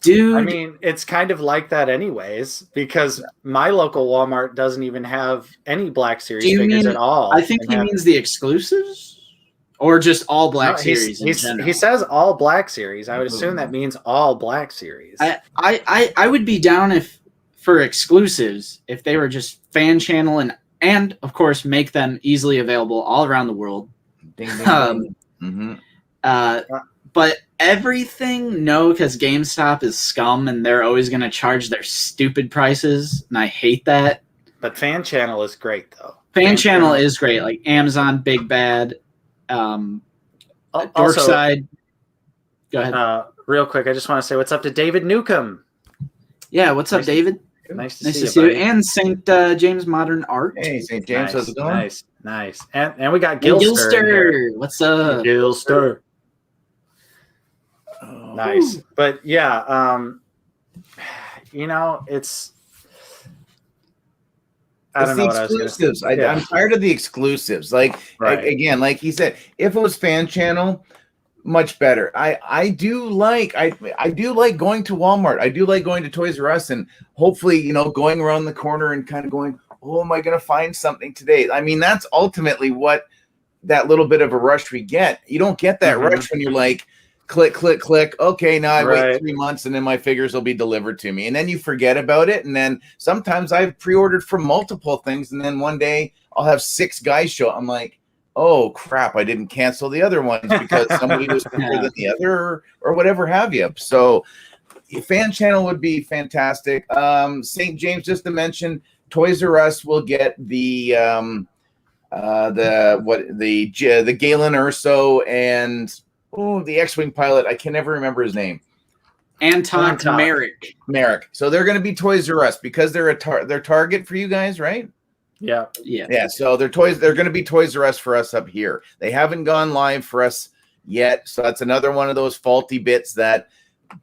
Dude, I mean, it's kind of like that anyways, because my local Walmart doesn't even have any Black Series figures at all. I think he means the exclusives or just all black No, series in general. He says all black series. I would assume that means all black series. I would be down for exclusives if they were just fan channel and of course make them easily available all around the world. Ding, ding, ding. But everything, no, because GameStop is scum and they're always going to charge their stupid prices, and I hate that. But fan channel is great though. Fan channel is great, like Amazon, Big Bad, Dorkside. Go ahead. Real quick, I just want to say what's up to David Newcomb. Yeah, what's up, David? Nice to see you. Buddy. And St. James Modern Art. Hey, St. James, how's it going? Nice. And we got Gilster. What's up? Gilster. Nice. But yeah, it's I don't know what I was going to say. I'm tired of the exclusives. Again, like he said, if it was fan channel, much better. I do like going to Walmart. I do like going to Toys R Us and hopefully, going around the corner and kind of going, oh, am I going to find something today? I mean, that's ultimately what that little bit of a rush we get. You don't get that rush when you're like, click, click, click. Okay, now I wait 3 months and then my figures will be delivered to me. And then you forget about it. And then sometimes I've pre-ordered for multiple things. And then one day I'll have 6 guys show up. I'm like, oh, crap, I didn't cancel the other ones because somebody was quicker than the other or whatever have you. So fan channel would be fantastic. St. James, just to mention, Toys R Us will get the Galen Urso and the X-Wing pilot. I can never remember his name. Anton Merrick. So they're going to be Toys R Us because they're they're Target for you guys, right? Yeah. So they're going to be Toys R Us for us up here. They haven't gone live for us yet, so that's another one of those faulty bits that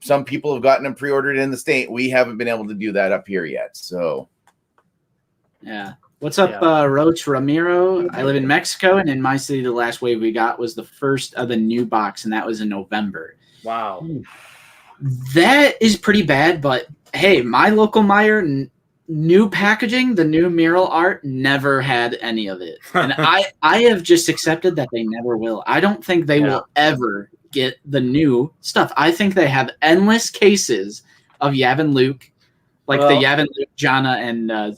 some people have gotten them pre-ordered in the state. We haven't been able to do that up here yet. So, yeah. What's up, Roach Ramiro? I live in Mexico, and in my city, the last wave we got was the first of the new box, and that was in November. Wow. That is pretty bad, but hey, my local Meijer, new packaging, the new mural art, never had any of it. And I have just accepted that they never will. I don't think they will ever get the new stuff. I think they have endless cases of Yavin Luke, like the Yavin Luke, Jana, and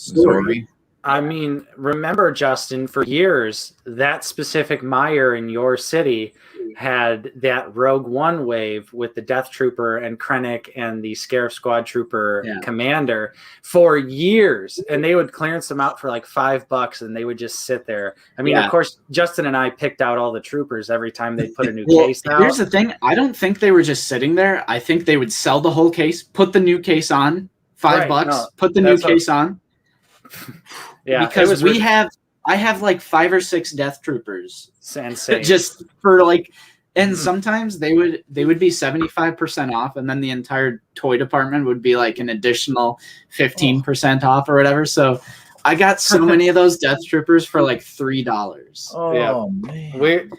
Sorry. I mean, remember, Justin, for years, that specific Meijer in your city had that Rogue One wave with the Death Trooper and Krennic and the Scarif Squad Trooper commander for years. And they would clearance them out for like $5 and they would just sit there. I mean, of course, Justin and I picked out all the troopers every time they put a new case out. Here's the thing. I don't think they were just sitting there. I think they would sell the whole case, put the new case on, $5, put the new case on. Yeah, because I have like 5 or 6 Death Troopers. Insane. Just for like, and sometimes they would be 75% off, and then the entire toy department would be like an additional 15% off or whatever. So I got so many of those Death Troopers for like $3. Oh man,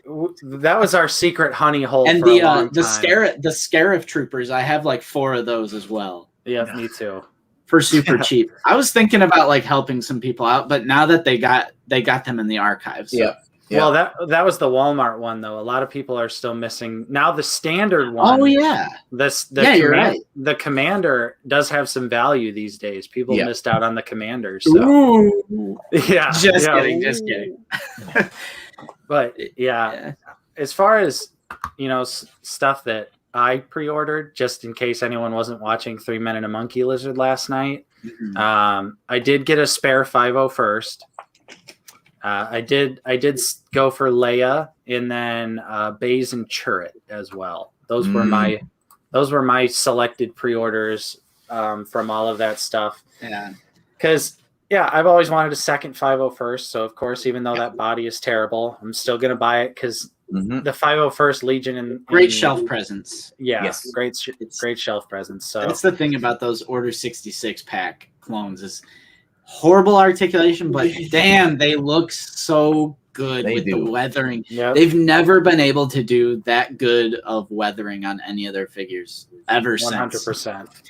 that was our secret honey hole. And for a long time. the Scarif Troopers, I have like 4 of those as well. Yeah, me too. For super cheap. I was thinking about like helping some people out, but now that they got them in the archives. So. Yeah. Well, that was the Walmart one though. A lot of people are still missing now the standard one. Oh yeah. You're right. The Commander does have some value these days. People missed out on the Commander. So Ooh. Yeah. Just kidding. But as far as stuff that I pre-ordered, just in case anyone wasn't watching 3 Men and a Monkey Lizard last night. Mm-hmm. I did get a spare 501st. I did go for Leia and then Baze and Churret as well. Those were my selected pre-orders from all of that stuff. Yeah. Because I've always wanted a second 501st. So of course, even though that body is terrible, I'm still gonna buy it because the 501st Legion and great shelf presence. Yeah, yes. Great shelf presence. So that's the thing about those Order 66 pack clones is horrible articulation, but damn, they look so good with the weathering. Yep. They've never been able to do that good of weathering on any of their figures ever 100%. Since.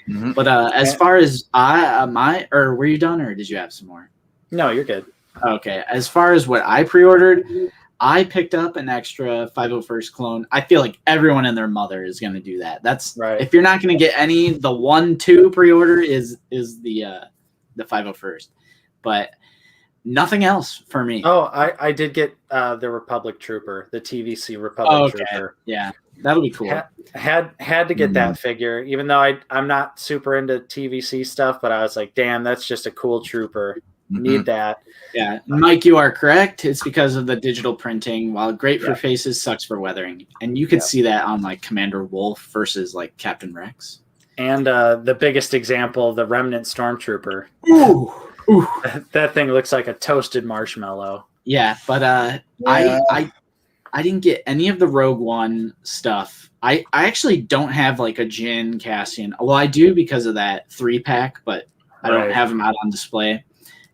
100%. But as far as were you done or did you have some more? No, you're good. Okay. As far as what I pre-ordered, I picked up an extra 501st clone, I feel like everyone and their mother is going to do that. That's right. If you're not going to get any, the 1-2 pre-order is the 501st, but nothing else for me. Oh, I did get the Republic Trooper, the TVC Republic Trooper. Yeah, that'll be cool. Had to get that figure, even though I'm not super into TVC stuff, but I was like, damn, that's just a cool trooper. Need that. Yeah, Mike, you are correct. It's because of the digital printing. While great for faces, sucks for weathering, and you could see that on like Commander Wolf versus like Captain Rex. And the biggest example, the Remnant Stormtrooper. Ooh. That thing looks like a toasted marshmallow. Yeah, but I didn't get any of the Rogue One stuff. I actually don't have like a Jyn Cassian. Well, I do because of that 3-pack, but I don't have them out on display.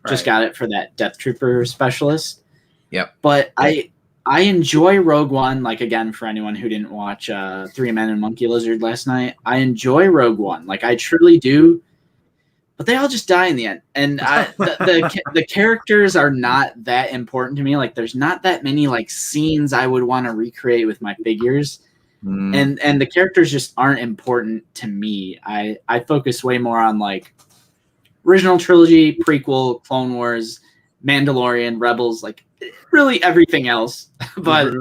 Just got it for that Death Trooper specialist. Yep. But I enjoy Rogue One. Like, again, for anyone who didn't watch Three Men and Monkey Lizard last night, I enjoy Rogue One. Like, I truly do. But they all just die in the end. And the characters are not that important to me. Like, there's not that many like scenes I would want to recreate with my figures. And the characters just aren't important to me. I focus way more on like original trilogy, prequel, Clone Wars, Mandalorian, Rebels, like really everything else. But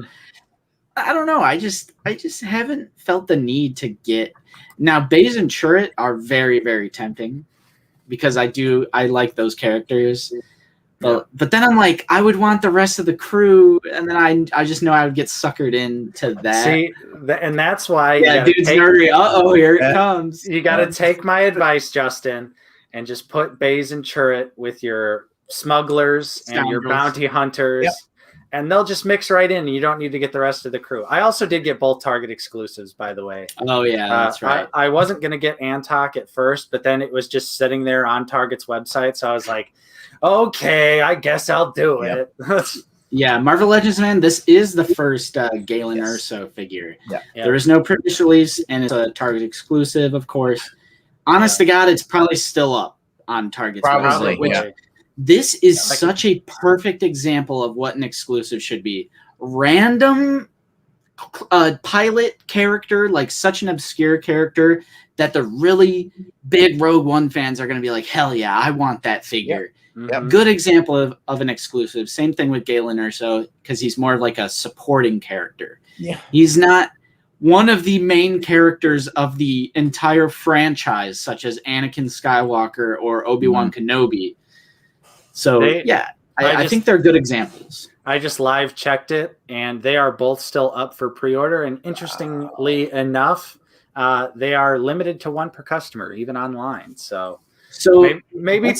I don't know. I just haven't felt the need to get. Now, Baze and Chirrut are very, very tempting because I like those characters. But then I'm like, I would want the rest of the crew, and then I just know I would get suckered into that. See, and that's why. Yeah, dude's nerdy. Here it comes. You got to take my advice, Justin, and just put Baze and Chirrut with your smugglers and your bounty hunters, and they'll just mix right in. You don't need to get the rest of the crew. I also did get both Target exclusives, by the way. Oh yeah, that's right. I wasn't going to get Antok at first, but then it was just sitting there on Target's website, so I was like, okay, I guess I'll do it. Yeah, Marvel Legends, man, this is the first Galen Erso figure. Yeah. There is no previous release, and it's a Target exclusive, of course. Honest to God, it's probably still up on Target's website. This is such a perfect example of what an exclusive should be. Random pilot character, like such an obscure character that the really big Rogue One fans are going to be like, hell yeah, I want that figure. Good example of an exclusive. Same thing with Galen Erso, because he's more of like a supporting character. Yeah, he's not one of the main characters of the entire franchise, such as Anakin Skywalker or Obi-Wan Kenobi. So I think they're good examples. I just live checked it, and they are both still up for pre-order. And interestingly enough, they are limited to one per customer, even online. So maybe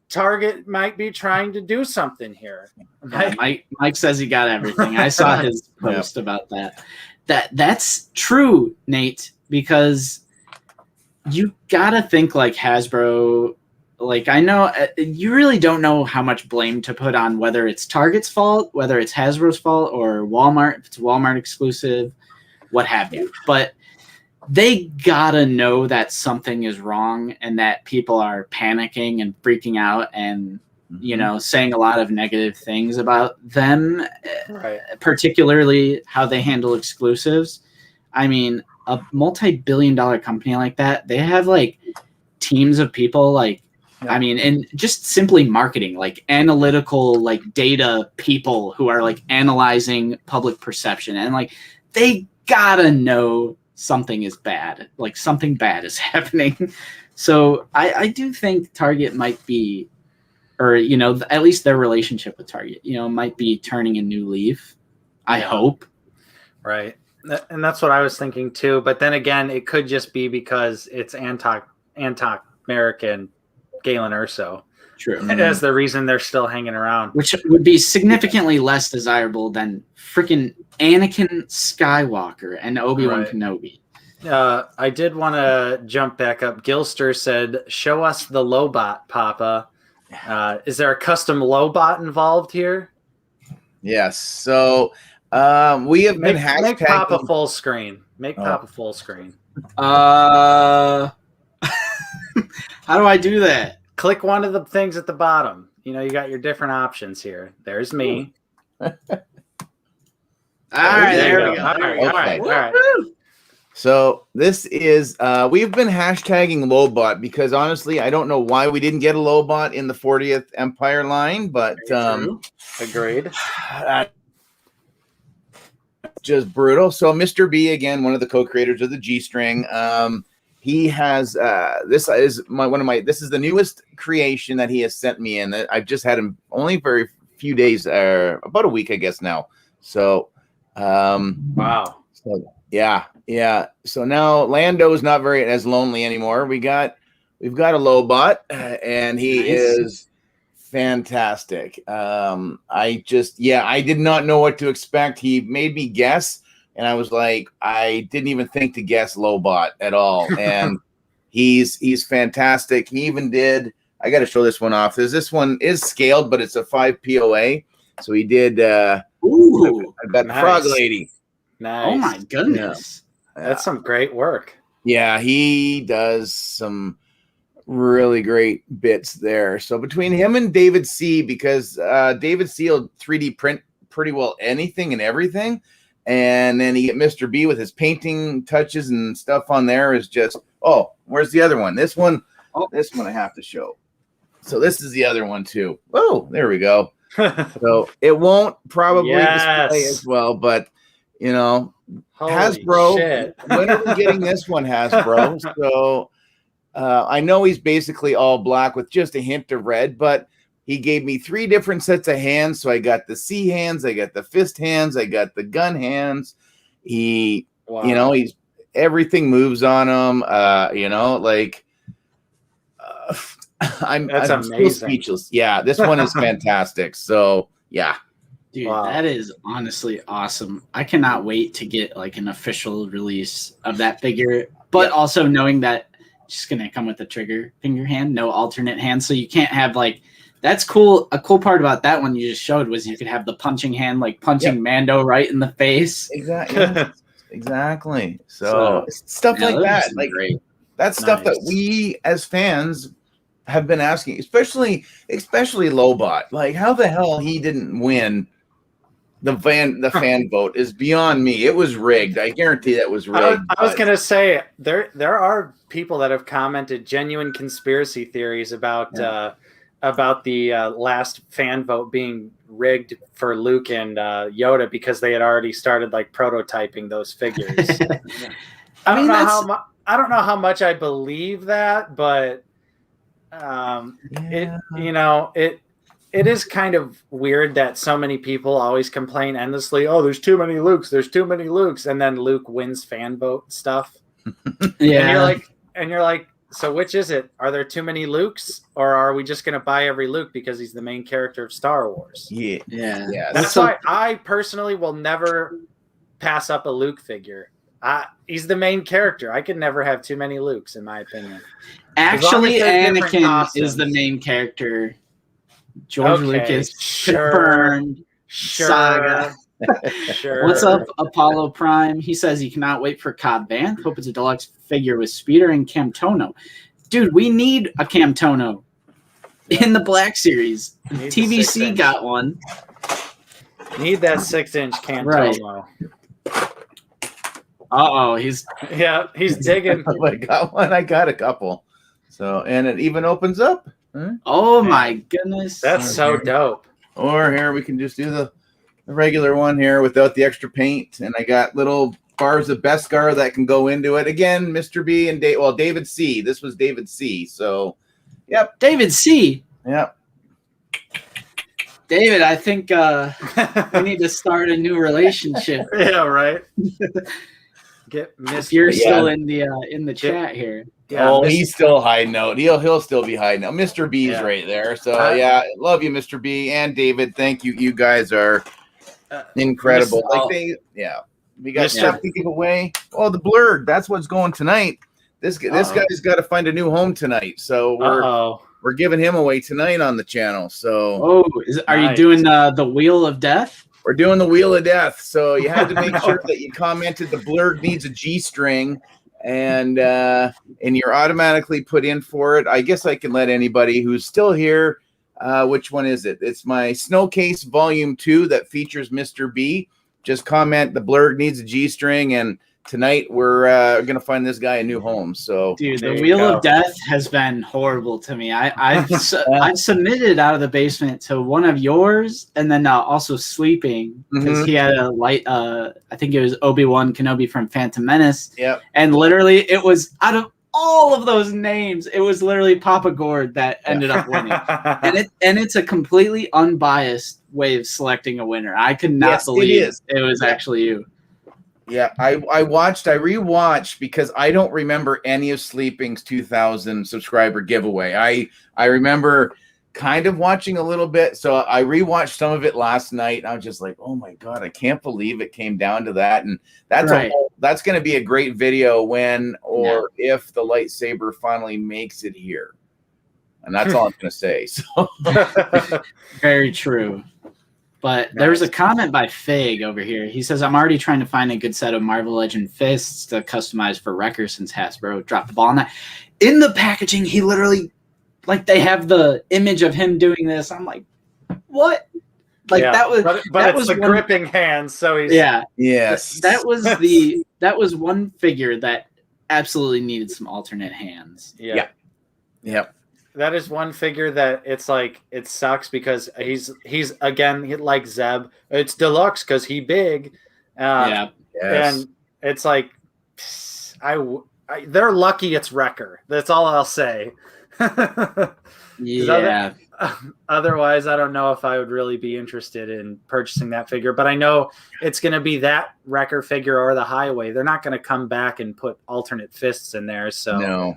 Target might be trying to do something here. Yeah, Mike says he got everything. I saw his post about that. That's true, Nate, because you gotta think like Hasbro. Like, I know you really don't know how much blame to put on whether it's Target's fault, whether it's Hasbro's fault, or Walmart, if it's Walmart exclusive, what have you. But they gotta know that something is wrong and that people are panicking and freaking out and, you know, saying a lot of negative things about them, particularly how they handle exclusives. I mean, a multi-billion-dollar company like that, they have like teams of people like, I mean, and just simply marketing, like analytical, like data people who are like analyzing public perception, and like they gotta know something is bad, like something bad is happening. So I do think Target might be, or, you know, at least their relationship with Target, you know, might be turning a new leaf. I hope. Right. And that's what I was thinking too. But then again, it could just be because it's American Galen Erso. True. And that's the reason they're still hanging around. Which would be significantly less desirable than freaking Anakin Skywalker and Obi-Wan Kenobi. I did want to jump back up. Gilster said, show us the Lobot, Papa. Is there a custom Lobot involved here? Yes. So we have been hashtagging. Make Papa full screen. Make Papa full screen. How do I do that? Click one of the things at the bottom. You know, you got your different options here. There's me. All right, there we go. All right. So this is we've been hashtagging Lobot because honestly, I don't know why we didn't get a Lobot in the 40th Empire line, but Agreed. Just brutal. So Mr. B, again, one of the co-creators of the G-string, he has this is this is the newest creation that he has sent me in. I've just had him only for a few days, about a week, I guess now. So wow. So yeah. So now Lando is not very as lonely anymore. We've got a Lobot, and he is fantastic. I did not know what to expect. He made me guess, and I was like, I didn't even think to guess Lobot at all. And he's fantastic. He even did. I got to show this one off. This one is scaled, but it's a 5 POA. So he did. Ooh, I bet nice. Frog Lady. Nice. Oh my goodness. Yeah. That's some great work. Yeah, he does some really great bits there. So between him and David C, because David C will 3D print pretty well anything and everything. And then you get Mr. B with his painting touches and stuff on there is just, where's the other one? This one I have to show. So this is the other one too. Oh, there we go. So it won't probably display as well, but Holy Hasbro, shit. when are we getting this one, Hasbro? So I know he's basically all black with just a hint of red, but he gave me 3 different sets of hands. So I got the C hands, I got the fist hands, I got the gun hands. He's everything moves on him. I'm amazing. Still speechless. Yeah, this one is fantastic. So yeah. Dude, that is honestly awesome. I cannot wait to get like an official release of that figure, but also knowing that it's just gonna come with a trigger finger hand, no alternate hand, so you can't have like that's cool. A cool part about that one you just showed was you could have the punching hand, like punching Mando right in the face. Exactly. Exactly. So stuff like that, like great. That's stuff that we as fans have been asking, especially Lobot. Like, how the hell he didn't win the fan vote is beyond me. It was rigged. I guarantee that was rigged. I was gonna say there are people that have commented genuine conspiracy theories about the last fan vote being rigged for Luke and Yoda because they had already started like prototyping those figures. I don't know how much I believe that, but it is kind of weird that so many people always complain endlessly, there's too many Lukes, and then Luke wins fan vote stuff. And you're like, so which is it? Are there too many Lukes, or are we just gonna buy every Luke because he's the main character of Star Wars? Yeah. That's why I personally will never pass up a Luke figure. He's the main character. I could never have too many Lukes, in my opinion. Actually, Anakin is the main character. George Lucas confirmed. Saga. Sure. What's up, Apollo Prime? He says he cannot wait for Cobb Vanth. Hope it's a deluxe figure with Speeder and Camtono. Dude, we need a Camtono in the Black Series. TVC got one. Need that 6-inch Camtono. Right. He's digging. I got one. I got a couple. So, and it even opens up. Oh my goodness. That's so dope. Or here we can just do the regular one here without the extra paint. And I got little bars of Beskar that can go into it. Again, Mr. B and David C. This was David C. So, yep. David C. Yep. David, I think we need to start a new relationship. Yeah, right. Get Mr. You're still in the chat here. Yeah, he's still hiding out. He'll still be hiding out. Mr. B's right there. So love you, Mr. B and David. Thank you. You guys are incredible. We got stuff to give away. Oh, the Blurg. That's what's going tonight. This guy's got to find a new home tonight. So we're giving him away tonight on the channel. So are you doing the Wheel of Death? We're doing the Wheel of Death. So you had to make sure that you commented the Blurg needs a G-string. And you're automatically put in for it. I guess I can let anybody who's still here. Which one is it? It's my Snowcase Volume 2 that features Mr. B. just comment the blurg needs a G-string, and tonight we're gonna find this guy a new home. So, dude, the Wheel of Death has been horrible to me. I've submitted Out of the Basement to one of yours, and then also Sleeping, because he had a light. I think it was Obi-Wan Kenobi from Phantom Menace. Yep. And literally, it was out of all of those names, it was literally Papa Gord that ended up winning. And it's a completely unbiased way of selecting a winner. I could not believe it was actually you. Yeah, I rewatched because I don't remember any of Sleeping's 2000 subscriber giveaway. I remember kind of watching a little bit, so I rewatched some of it last night. And I was just like, oh my god, I can't believe it came down to that. And that's that's going to be a great video when or if the lightsaber finally makes it here. And that's all I'm going to say. So very true. But there was a comment by Fig over here. He says, I'm already trying to find a good set of Marvel Legend fists to customize for Wrecker since Hasbro dropped the ball on that. In the packaging, he literally, like, they have the image of him doing this. I'm like, what? Like, that was... But that it's was the gripping hand, so he's... Yeah. Yes. That was one figure that absolutely needed some alternate hands. Yeah. Yep. That is one figure that it's like, it sucks because he's again, like Zeb, it's deluxe because he big. Yes. And it's like, they're lucky it's Wrecker. That's all I'll say. Yeah. Otherwise, I don't know if I would really be interested in purchasing that figure, but I know it's going to be that Wrecker figure or the Highway. They're not going to come back and put alternate fists in there. So,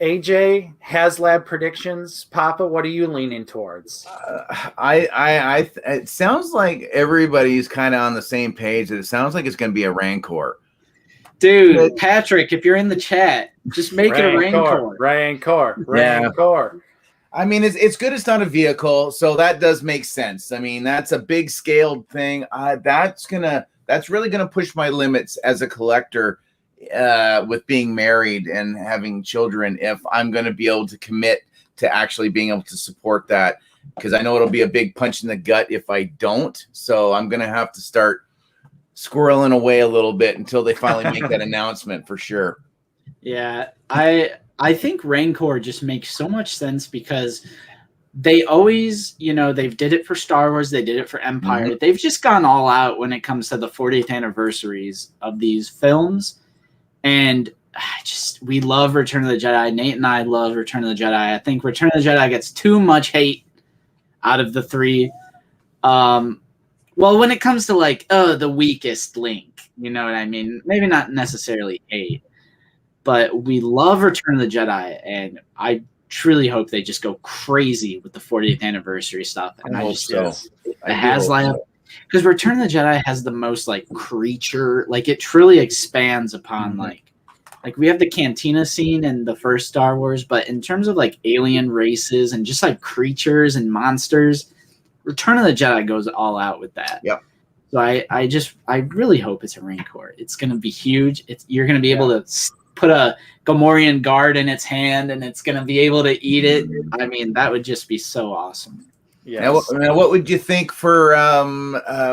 AJ, HasLab predictions. Papa, what are you leaning towards? It sounds like everybody's kind of on the same page. It sounds like it's going to be a Rancor. Dude, Patrick, if you're in the chat, just make it a Rancor. Rancor. I mean, it's good it's not a vehicle, so that does make sense. I mean, that's a big scaled thing. That's really gonna push my limits as a collector. With being married and having children, if I'm going to be able to commit to actually being able to support that, because I know it'll be a big punch in the gut if I don't. So I'm going to have to start squirreling away a little bit until they finally make that announcement for sure. Yeah, I think Rancor just makes so much sense because they always, they've did it for Star Wars, they did it for Empire. They've just gone all out when it comes to the 40th anniversaries of these films. And we love Return of the Jedi. Nate and I love Return of the Jedi. I think Return of the Jedi gets too much hate out of the three. Well, when it comes to the weakest link, you know what I mean? Maybe not necessarily hate, but we love Return of the Jedi, and I truly hope they just go crazy with the 40th anniversary stuff. And I just so. It has because Return of the Jedi has the most creature, it truly expands upon like we have the cantina scene in the first Star Wars, but in terms of alien races and just creatures and monsters, Return of the Jedi goes all out with that. Yep. So I really hope it's a Rancor. It's going to be huge. You're going to be able to put a Gamorrean guard in its hand, and it's going to be able to eat it. I mean, that would just be so awesome. Yes. Now, what would you think for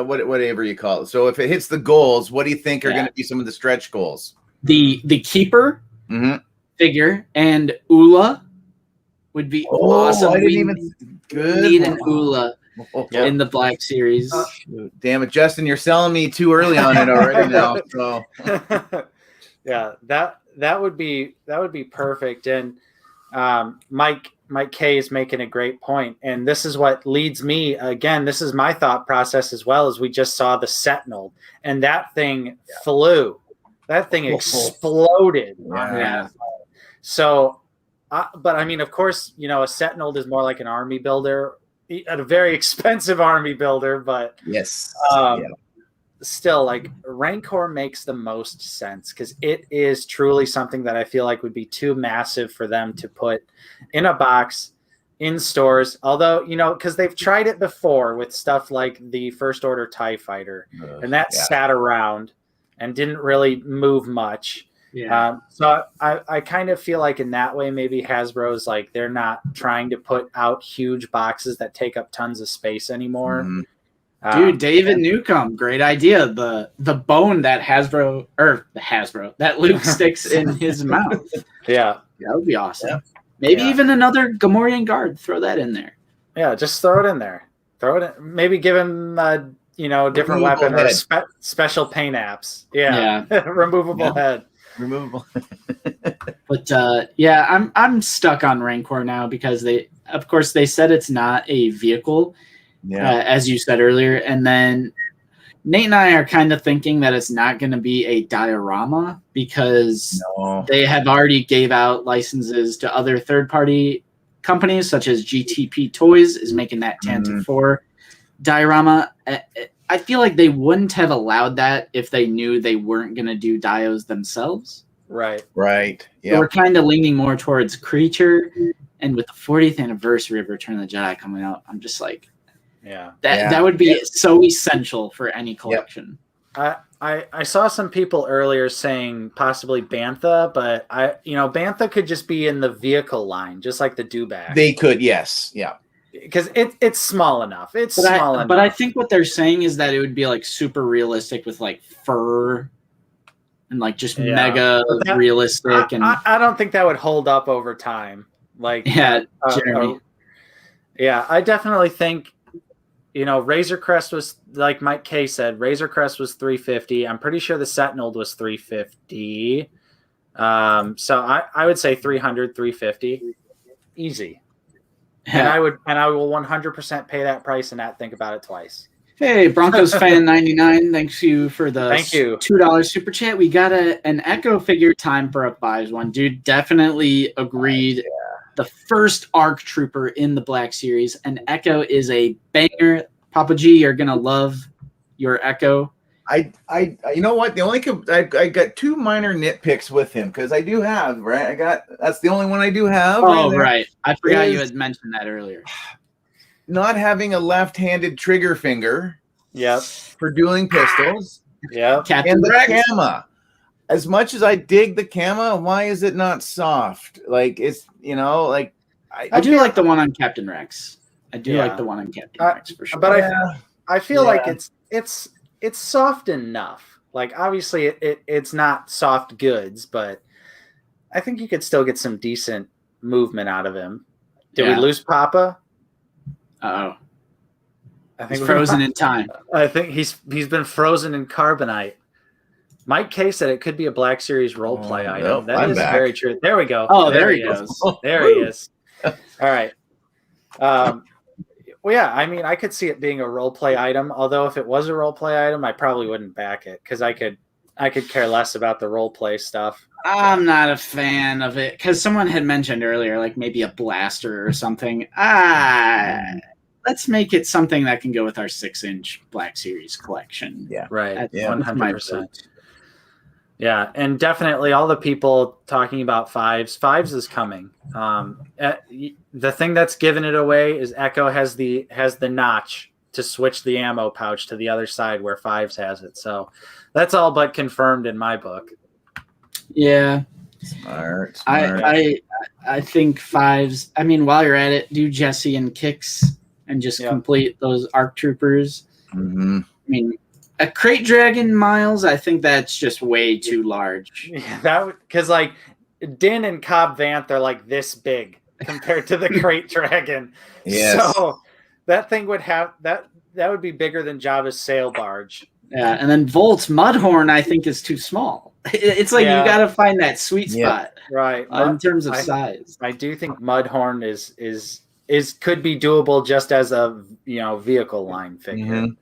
whatever you call it? So if it hits the goals, what do you think are going to be some of the stretch goals? The Keeper figure and Ula would be awesome. I didn't even need an Ula in the Black Series. Damn it, Justin, you're selling me too early on it already now. So yeah, that would be perfect. And Mike K is making a great point, and this is what leads me again. This is my thought process as well. As we just saw the Sentinel, and that thing flew, that thing exploded. Yeah. So, but I mean, of course, a Sentinel is more like an army builder, a very expensive army builder. But still, Rancor makes the most sense because it is truly something that I feel like would be too massive for them to put in a box in stores. Although, because they've tried it before with stuff like the First Order TIE Fighter, and that sat around and didn't really move much. Yeah. So I kind of feel like in that way, maybe Hasbro's they're not trying to put out huge boxes that take up tons of space anymore. Dude, David Newcomb, great idea. The bone that that Luke sticks in his mouth. Yeah, that would be awesome. Yeah. Maybe even another Gamorrean guard. Throw that in there. Yeah, just throw it in there. Throw it in. Maybe give him a different weapon or special paint apps. Yeah. Removable head. Removable. But I'm stuck on Rancor now because they said it's not a vehicle. Yeah, as you said earlier, and then Nate and I are kind of thinking that it's not going to be a diorama because they have already gave out licenses to other third-party companies, such as GTP Toys is making that Tantive 4 diorama. I feel like they wouldn't have allowed that if they knew they weren't going to do dios themselves. Right. Yeah, so we're kind of leaning more towards creature, and with the 40th anniversary of Return of the Jedi coming out, I'm just like, that would be so essential for any collection. I saw some people earlier saying possibly Bantha, but Bantha could just be in the vehicle line, just like the Dewback. They could, yes, yeah, because it's small enough. But I think what they're saying is that it would be like super realistic with like fur and like just mega realistic. And I don't think that would hold up over time. Like Jeremy. I definitely think. Razor Crest was, like Mike K said, Razor Crest was $350. I'm pretty sure the Sentinel was $350. So I would say $300, $350, easy. And I will 100% pay that price and not think about it twice. Hey, Broncos fan 99, thanks you for the $2 super chat. We got an Echo figure time for a 5-1. Dude, definitely agreed. The first ARC Trooper in the Black Series, and Echo is a banger. Papa G, you're gonna love your Echo. You know what? The only I got 2 minor nitpicks with him because I do have that's the only one I do have. Oh, right. I forgot you had mentioned that earlier. Not having a left-handed trigger finger. Yep. For dueling pistols. Yeah. And the Kama. As much as I dig the Kama, why is it not soft? Like it's I do like the one on Captain Rex. I do like the one on Captain Rex for sure. But I feel like it's soft enough. Like obviously it's not soft goods, but I think you could still get some decent movement out of him. Did we lose Papa? I think he's frozen in time. I think he's been frozen in carbonite. Mike K said it could be a Black Series role play item. That is very true. There we go. Oh, there he goes. There he is. All right. I mean, I could see it being a role play item. Although if it was a role play item, I probably wouldn't back it because I could care less about the role play stuff. I'm not a fan of it because someone had mentioned earlier, like maybe a blaster or something. Let's make it something that can go with our 6-inch Black Series collection. Yeah, right. 100%. Yeah, and definitely all the people talking about fives is coming. The thing that's giving it away is Echo has the notch to switch the ammo pouch to the other side where fives has it. So that's all but confirmed in my book. Yeah. Smart. I think fives. I mean, while you're at it, do Jesse and Kicks and just complete those ARC Troopers. Mm-hmm. I mean, a Crate Dragon, Miles, I think that's just way too large. Yeah, because like Din and Cobb Vanth are like this big compared to the Crate Dragon. Yes. So that thing would have that would be bigger than Jabba's sail barge. Yeah, and then Volt's Mudhorn, I think, is too small. It's like you got to find that sweet spot, right? In terms of size. I do think Mudhorn is could be doable just as a vehicle line figure. Mm-hmm.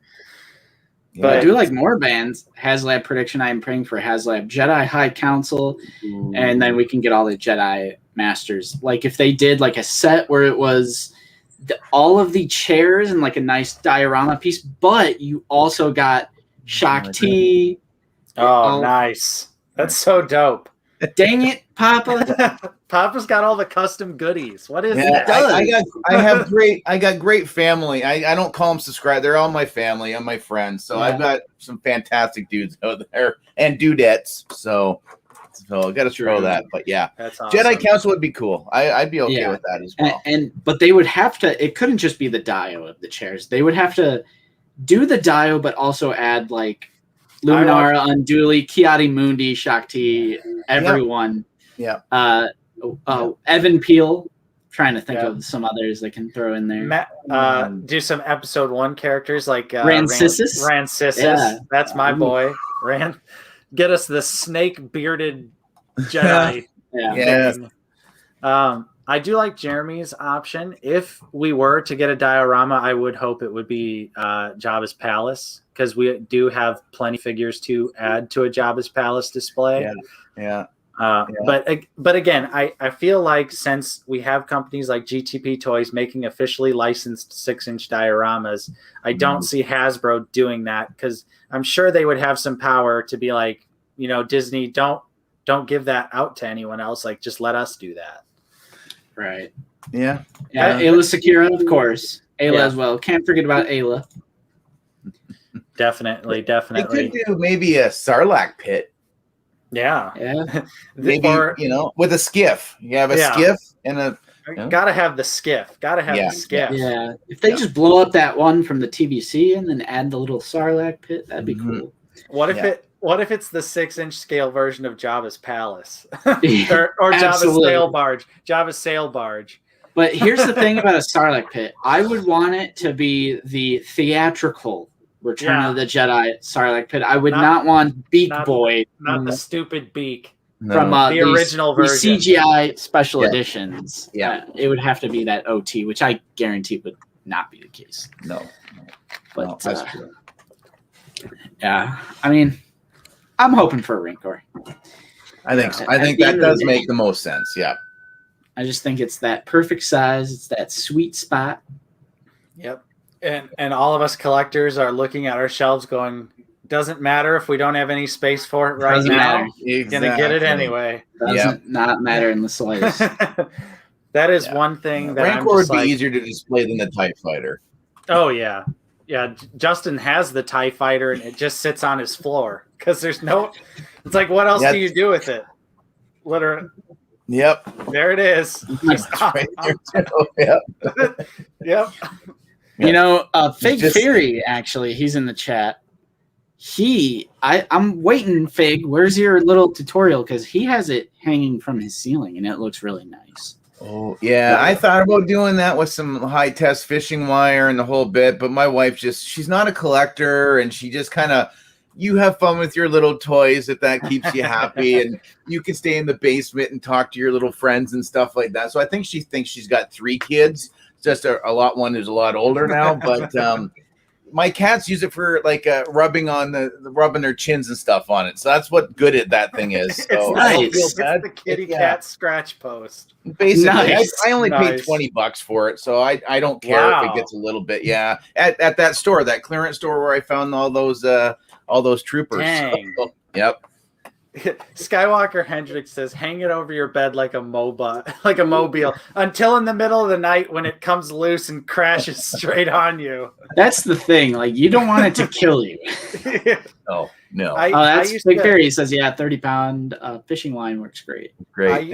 But I do like more bands. HasLab prediction. I am praying for HasLab Jedi High Council, and then we can get all the Jedi Masters. Like if they did like a set where it was all of the chairs and like a nice diorama piece, but you also got Shak Ti. Oh, nice! That's so dope. Dang it, Papa! Papa's got all the custom goodies. What is it? I got great family. I don't call them subscribe. They're all my family and my friends. So I've got some fantastic dudes out there and dudettes. So I got to throw that. But that's awesome. Jedi Council would be cool. I'd be okay with that as well. But they would have to. It couldn't just be the dio of the chairs. They would have to do the Dio, but also add like Luminara, Unduli, Kiadi Mundi, Shakti, everyone. Yeah. Evan Peel. Trying to think of some others that can throw in there. Do some episode 1 characters like Rancisis. Rancisis. That's my boy. Get us the snake bearded Jedi. I do like Jeremy's option. If we were to get a diorama, I would hope it would be Jabba's Palace, because we do have plenty of figures to add to a Jabba's Palace display. But again, I feel like since we have companies like GTP Toys making officially licensed 6-inch dioramas, I don't see Hasbro doing that, because I'm sure they would have some power to be like, Disney, don't give that out to anyone else. Like, just let us do that. Right. Yeah. Ayla Secura, of course. Ayla as well. Can't forget about Ayla. Definitely. They could do maybe a Sarlacc pit. Yeah. Maybe, with a skiff. You have a skiff and a... Gotta have the skiff. The skiff. Yeah. If they just blow up that one from the TVC and then add the little Sarlacc pit, that'd be cool. What if it's the 6-inch scale version of Jabba's Palace? or Jabba's sail barge. But here's the thing about a Sarlacc pit. I would want it to be the theatrical Return of the Jedi Sarlacc pit. I would not want Beak Boy. Not the stupid beak. From the original version. CGI special editions. Yeah. It would have to be that OT, which I guarantee would not be the case. No. But that's true. Yeah. I mean, I'm hoping for a Rancor. I think so. I think that does make the most sense. Yeah. I just think it's that perfect size. It's that sweet spot. Yep. And all of us collectors are looking at our shelves going, doesn't matter if we don't have any space for it right now. Exactly. Gonna get it anyway. Doesn't not matter in the slightest. That is one thing that Rancor would be easier to display than the TIE Fighter. Oh yeah. Yeah, Justin has the TIE Fighter and it just sits on his floor because there's no. It's like, what else do you do with it? Literally. Yep. There it is. Right there too. Yep. Yep. Fig Theory, actually, he's in the chat. I'm waiting, Fig. Where's your little tutorial? Because he has it hanging from his ceiling, and it looks really nice. Oh, yeah. I thought about doing that with some high-test fishing wire and the whole bit, but my wife she's not a collector, and she just kind of, you have fun with your little toys if that keeps you happy, and you can stay in the basement and talk to your little friends and stuff like that. So I think she thinks she's got 3 kids. Just a lot one who's a lot older now, but my cats use it for like rubbing their chins and stuff on it. So that's what good at that thing is. So it's nice. It's the kitty cat scratch post. Basically, nice. I only paid $20 for it, so I don't care if it gets a little bit. Yeah, at that store, that clearance store where I found all those troopers. Dang. So, yep. Skywalker Hendricks says, hang it over your bed like a mobile until in the middle of the night when it comes loose and crashes straight on you. That's the thing. Like, you don't want it to kill you. Oh, no. That's Big Fairy. He says, 30-pound fishing line works great. Great.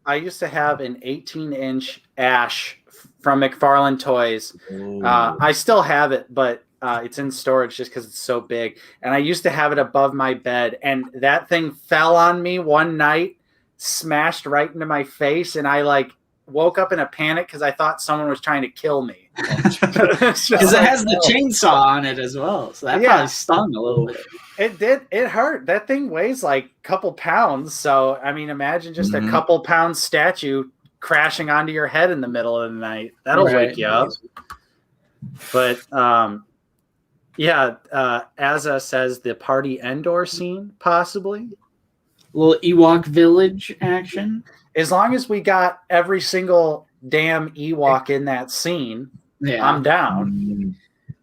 I used to have an 18-inch Ash from McFarlane Toys. I still have it, but it's in storage just because it's so big. And I used to have it above my bed, and that thing fell on me one night, smashed right into my face, and I woke up in a panic because I thought someone was trying to kill me. Because it has the chainsaw on it as well, so that probably stung a little bit. It did. It hurt. That thing weighs like a couple pounds. So I mean, imagine just a couple pound statue crashing onto your head in the middle of the night. That'll wake you up. But Azza says the party Endor scene, possibly. A little Ewok village action. As long as we got every single damn Ewok in that scene, I'm down.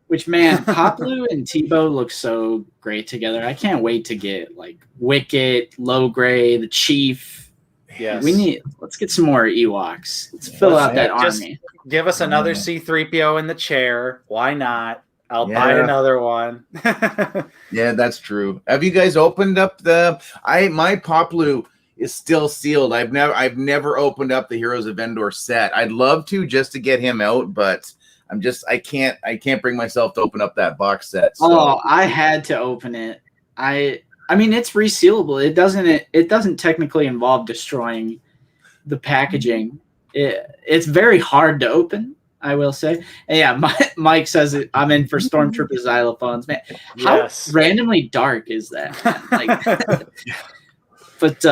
Which, man, Poplu and Tebow look so great together. I can't wait to get Wicket, Logray, the Chief. Yes. Let's get some more Ewoks. Let's fill out that army. Give us another C-3PO in the chair. Why not? I'll buy another one. Yeah, that's true. Have you guys opened up my Poplu is still sealed. I've never opened up the Heroes of Endor set. I'd love to just to get him out, but I can't bring myself to open up that box set. So. Oh, I had to open it. I mean, it's resealable. It doesn't technically involve destroying the packaging. It's very hard to open, I will say. And yeah, Mike says I'm in for Stormtrooper xylophones, man. How randomly dark is that, man? Like, but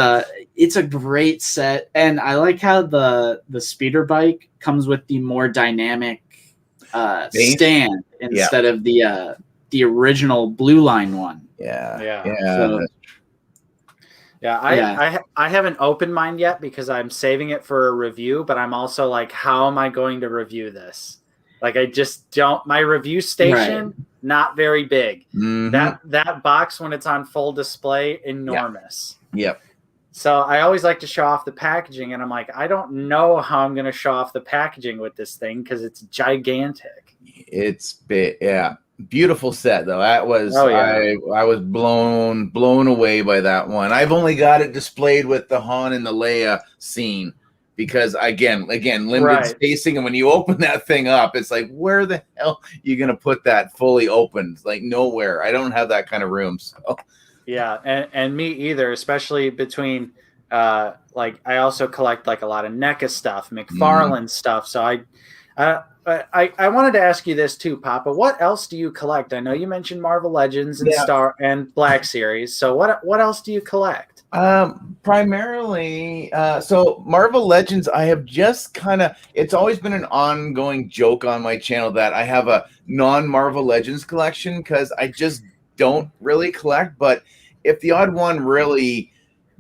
it's a great set, and I like how the speeder bike comes with the more dynamic stand instead of the original Blue Line one. I haven't opened mine yet because I'm saving it for a review, but I'm also like, how am I going to review this? Like, I just don't. My review station not very big. That box when it's on full display, enormous. Yep. So I always like to show off the packaging, and I'm like, I don't know how I'm going to show off the packaging with this thing because it's gigantic. It's big, yeah. Beautiful set though. That was I was blown away by that one. I've only got it displayed with the Han and the Leia scene because again limited spacing, and when you open that thing up, it's like, where the hell are you gonna put that fully opened? Like nowhere. I don't have that kind of room. So yeah, and me either, especially between like I also collect like a lot of NECA stuff, McFarlane stuff. So I wanted to ask you this too, Papa. What else do you collect? I know you mentioned Marvel Legends and Star and Black Series. So what else do you collect? Primarily, so Marvel Legends, I have just kind of, it's always been an ongoing joke on my channel that I have a non-Marvel Legends collection because I just don't really collect. But if the odd one really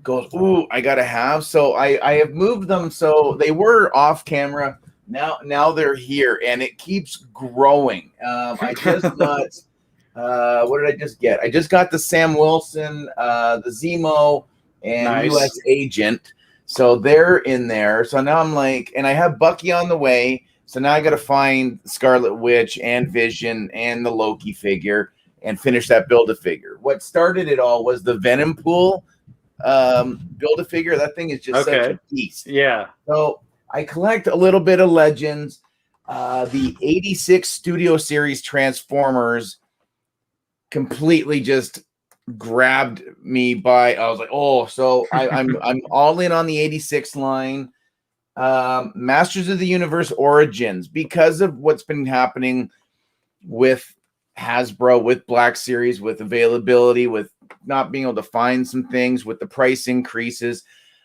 goes, ooh, I gotta have. So I have moved them. So they were off camera. Now they're here, and it keeps growing. I just got what did I just get? I just got the Sam Wilson, the Zemo, and U.S. Agent. So they're in there. So now I'm like, and I have Bucky on the way. So now I got to find Scarlet Witch and Vision and the Loki figure and finish that Build-A-Figure. What started it all was the Venom Pool Build-A-Figure. That thing is just such a beast. Yeah. So I collect a little bit of Legends. The 86 Studio Series Transformers completely just grabbed me by. I was like, oh, so I'm all in on the 86 line. Masters of the Universe Origins, because of what's been happening with Hasbro, with Black Series, with availability, with not being able to find some things, with the price increases.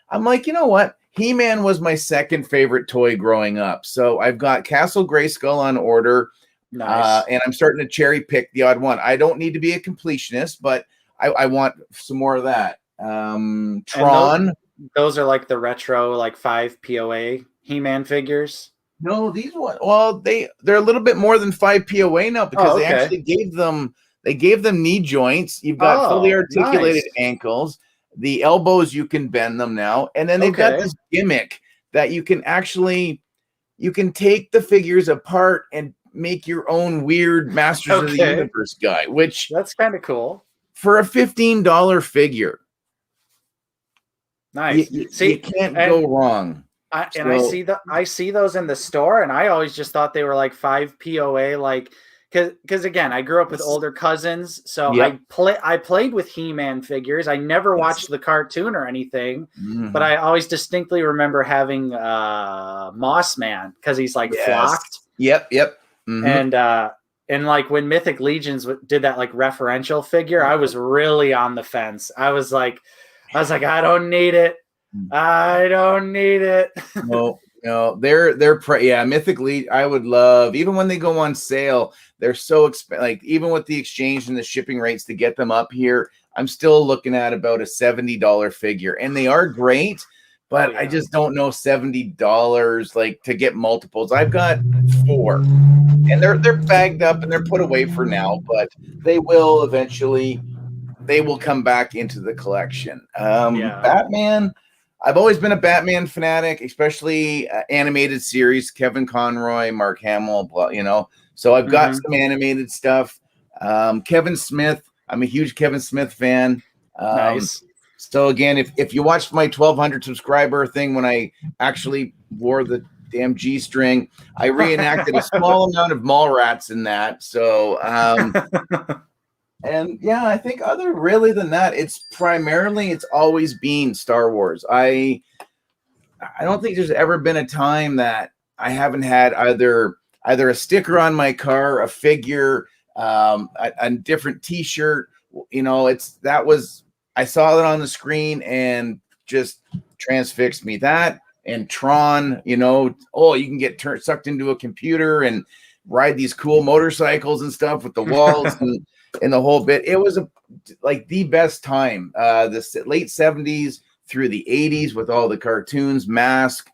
I'm like, you know what? He-Man was my second favorite toy growing up. So I've got Castle Grayskull on order. Nice. And I'm starting to cherry pick the odd one. I don't need to be a completionist, but I want some more of that. Tron. Those are like the retro, like 5 POA He-Man figures. No, these ones. Well, they're a little bit more than 5 POA now because they actually gave them knee joints. You've got fully articulated ankles. The elbows, you can bend them now. And then they've got this gimmick that you can take the figures apart and make your own weird Masters of the Universe guy, which that's kind of cool for a $15 figure. Nice. You can't go wrong. I see those in the store, and I always just thought they were like 5 POA, like because again, I grew up with older cousins, so I played with He-Man figures. I never watched the cartoon or anything, but I always distinctly remember having Moss Man because he's like flocked. Yep. Mm-hmm. And like when Mythic Legions did that like referential figure, I was really on the fence. I was like, I don't need it. I don't need it. No, they're Mythic Legion. I would love, even when they go on sale, they're so expensive. Like even with the exchange and the shipping rates to get them up here, I'm still looking at about a $70 figure, and they are great. But I just don't know $70 like to get multiples. I've got 4, and they're bagged up and they're put away for now, but they will eventually. They will come back into the collection. Batman. I've always been a Batman fanatic, especially animated series. Kevin Conroy, Mark Hamill, So I've got some animated stuff. Kevin Smith. I'm a huge Kevin Smith fan. Nice. So again, if you watched my 1,200 subscriber thing when I actually wore the damn G-string. I reenacted a small amount of Mallrats in that. So, and yeah, I think other really than that, it's always been Star Wars. I don't think there's ever been a time that I haven't had either a sticker on my car, a figure, a different T-shirt. You know, I saw it on the screen and just transfixed me. That and Tron, you know, you can get sucked into a computer and ride these cool motorcycles and stuff with the walls and the whole bit. It was like the best time. The late 70s through the 80s with all the cartoons, Mask,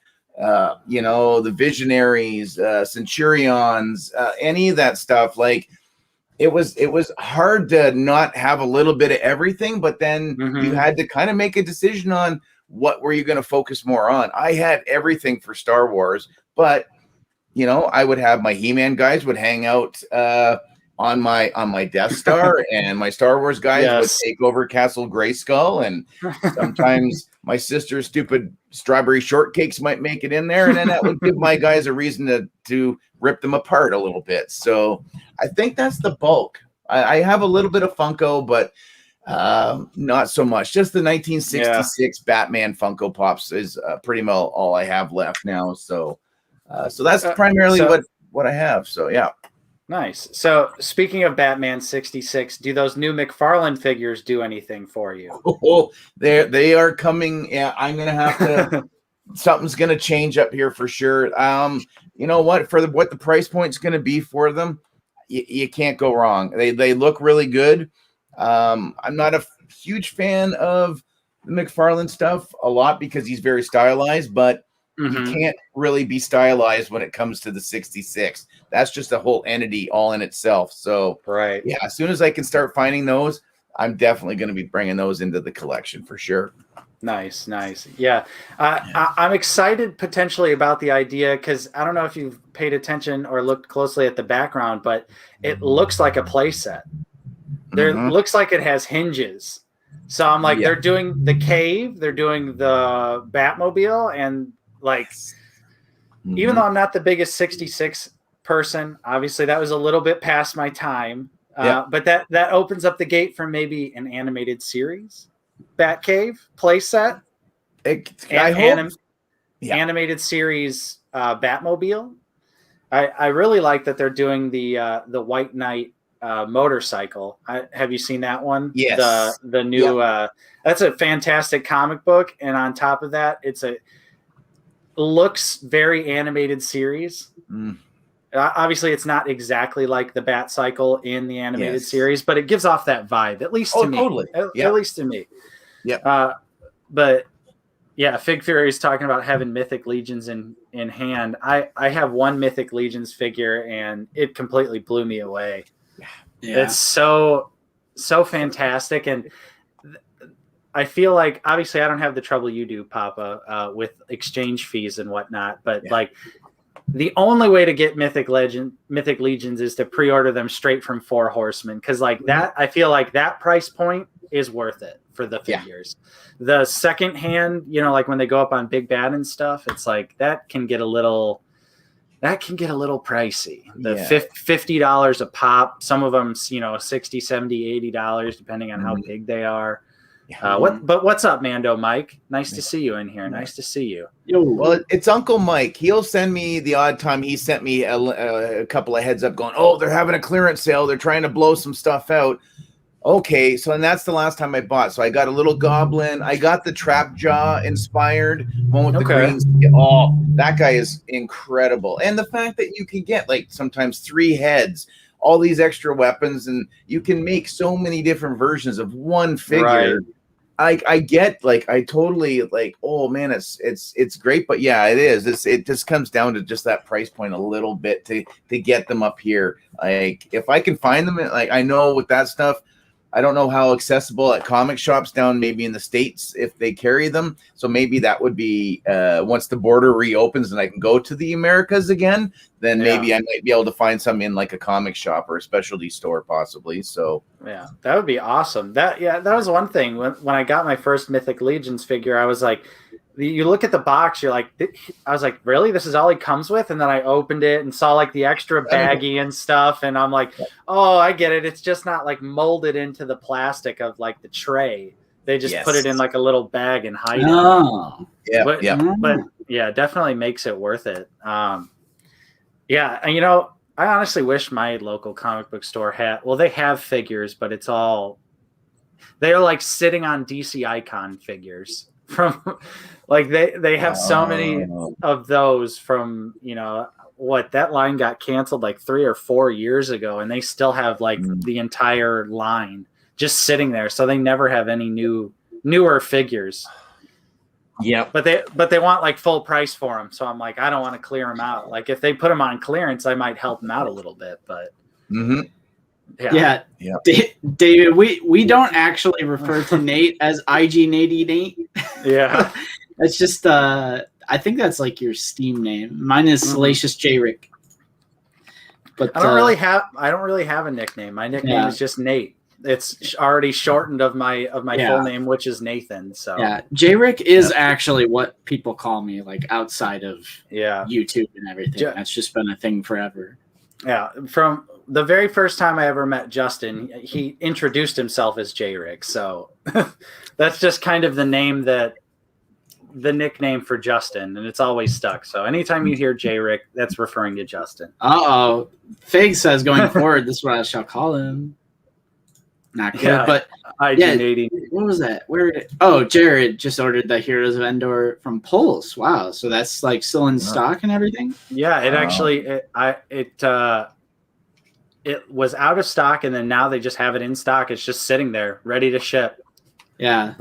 you know, the Visionaries, Centurions, any of that stuff. Like it was hard to not have a little bit of everything, but then you had to kind of make a decision on what were you going to focus more on. I had everything for Star Wars, but you know, I would have my He-Man guys would hang out on my Death Star, and my Star Wars guys would take over Castle Grayskull, and sometimes my sister's stupid strawberry shortcakes might make it in there, and then that would give my guys a reason to rip them apart a little bit. So I think that's the bulk. I have a little bit of Funko, but not so much. Just the 1966 Batman Funko Pops is pretty much all I have left now. So that's primarily what I have. So yeah. Nice. So speaking of Batman 66, do those new McFarlane figures do anything for you? Oh, they are coming. Yeah, I'm gonna have to. Something's gonna change up here for sure. You know what? For what the price point's gonna be for them, you can't go wrong. They look really good. I'm not a huge fan of the McFarlane stuff a lot because he's very stylized, but you can't really be stylized when it comes to the 66. That's just a whole entity all in itself. So, right. Yeah, as soon as I can start finding those, I'm definitely going to be bringing those into the collection for sure. Nice. Yeah. I'm excited potentially about the idea because I don't know if you've paid attention or looked closely at the background, but it looks like a play set. There looks like it has hinges. So I'm like, they're doing the cave, they're doing the Batmobile, and like, even though I'm not the biggest 66 person, obviously that was a little bit past my time. But that opens up the gate for maybe an animated series, Batcave playset, animated series Batmobile. I really like that they're doing the White Knight motorcycle. Have you seen that one? Yes. The new that's a fantastic comic book, and on top of that, looks very animated series. Obviously, it's not exactly like the Bat Cycle in the animated series, but it gives off that vibe, at least to me. Totally. At least to me. Yeah. But yeah, Fig Fury is talking about having Mythic Legions in hand. I have one Mythic Legions figure, and it completely blew me away. Yeah. It's so fantastic, and I feel like obviously I don't have the trouble you do, Papa, with exchange fees and whatnot, but like the only way to get Mythic Legions is to pre-order them straight from Four Horsemen, because like that, I feel like that price point is worth it for the figures. The second hand, you know, like when they go up on Big Bad and stuff, it's like that can get a little pricey. The $50 a pop, some of them, you know, $60, $70, $80 depending on how big they are. What's up, Mando Mike? Nice to see you in here. Nice to see you. Well, it's Uncle Mike. He'll send me the odd time. He sent me a couple of heads up going, they're having a clearance sale. They're trying to blow some stuff out. Okay, so and that's the last time I bought. So I got a little goblin. I got the Trap Jaw inspired one with the green. That guy is incredible. And the fact that you can get like sometimes 3 heads, all these extra weapons, and you can make so many different versions of one figure. Right. I get, like, I totally like, oh man, it's great, but yeah, it is. It just comes down to just that price point a little bit to get them up here. Like if I can find them, like I know with that stuff, I don't know how accessible at comic shops down maybe in the States if they carry them. So maybe that would be once the border reopens and I can go to the Americas again, then maybe I might be able to find some in like a comic shop or a specialty store possibly. So yeah, that would be awesome. That was one thing when I got my first Mythic Legions figure, I was like, you look at the box, you're like, I was like, really? This is all he comes with? And then I opened it and saw like the extra baggie and stuff. And I'm like, oh, I get it. It's just not like molded into the plastic of like the tray. They just put it in like a little bag and hide it. Yeah. But yeah, definitely makes it worth it. Yeah. And I honestly wish my local comic book store they have figures, but they're like sitting on DC Icon figures from like they have so many of those from that line got canceled like 3 or 4 years ago, and they still have like the entire line just sitting there, so they never have any newer figures. But they want like full price for them, so I'm like, I don't want to clear them out. Like if they put them on clearance, I might help them out a little bit, but Yeah. David, we don't actually refer to Nate as IG Nate. Yeah. It's just I think that's like your Steam name. Mine is Salacious Jrick. But I don't really have a nickname. My nickname is just Nate. It's already shortened of my full name, which is Nathan. So yeah, Jrick is actually what people call me, like outside of YouTube and everything. That's just been a thing forever. Yeah, from the very first time I ever met Justin, he introduced himself as Jrick. So that's just kind of the nickname for Justin, and it's always stuck. So anytime you hear Jrick, that's referring to Justin. Fig says going forward, this is what I shall call him. Not good, but what was that? Jared just ordered the Heroes of Endor from Pulse. Wow, so that's like still in stock and everything. Yeah, it actually it was out of stock, and then now they just have it in stock. It's just sitting there, ready to ship. Yeah.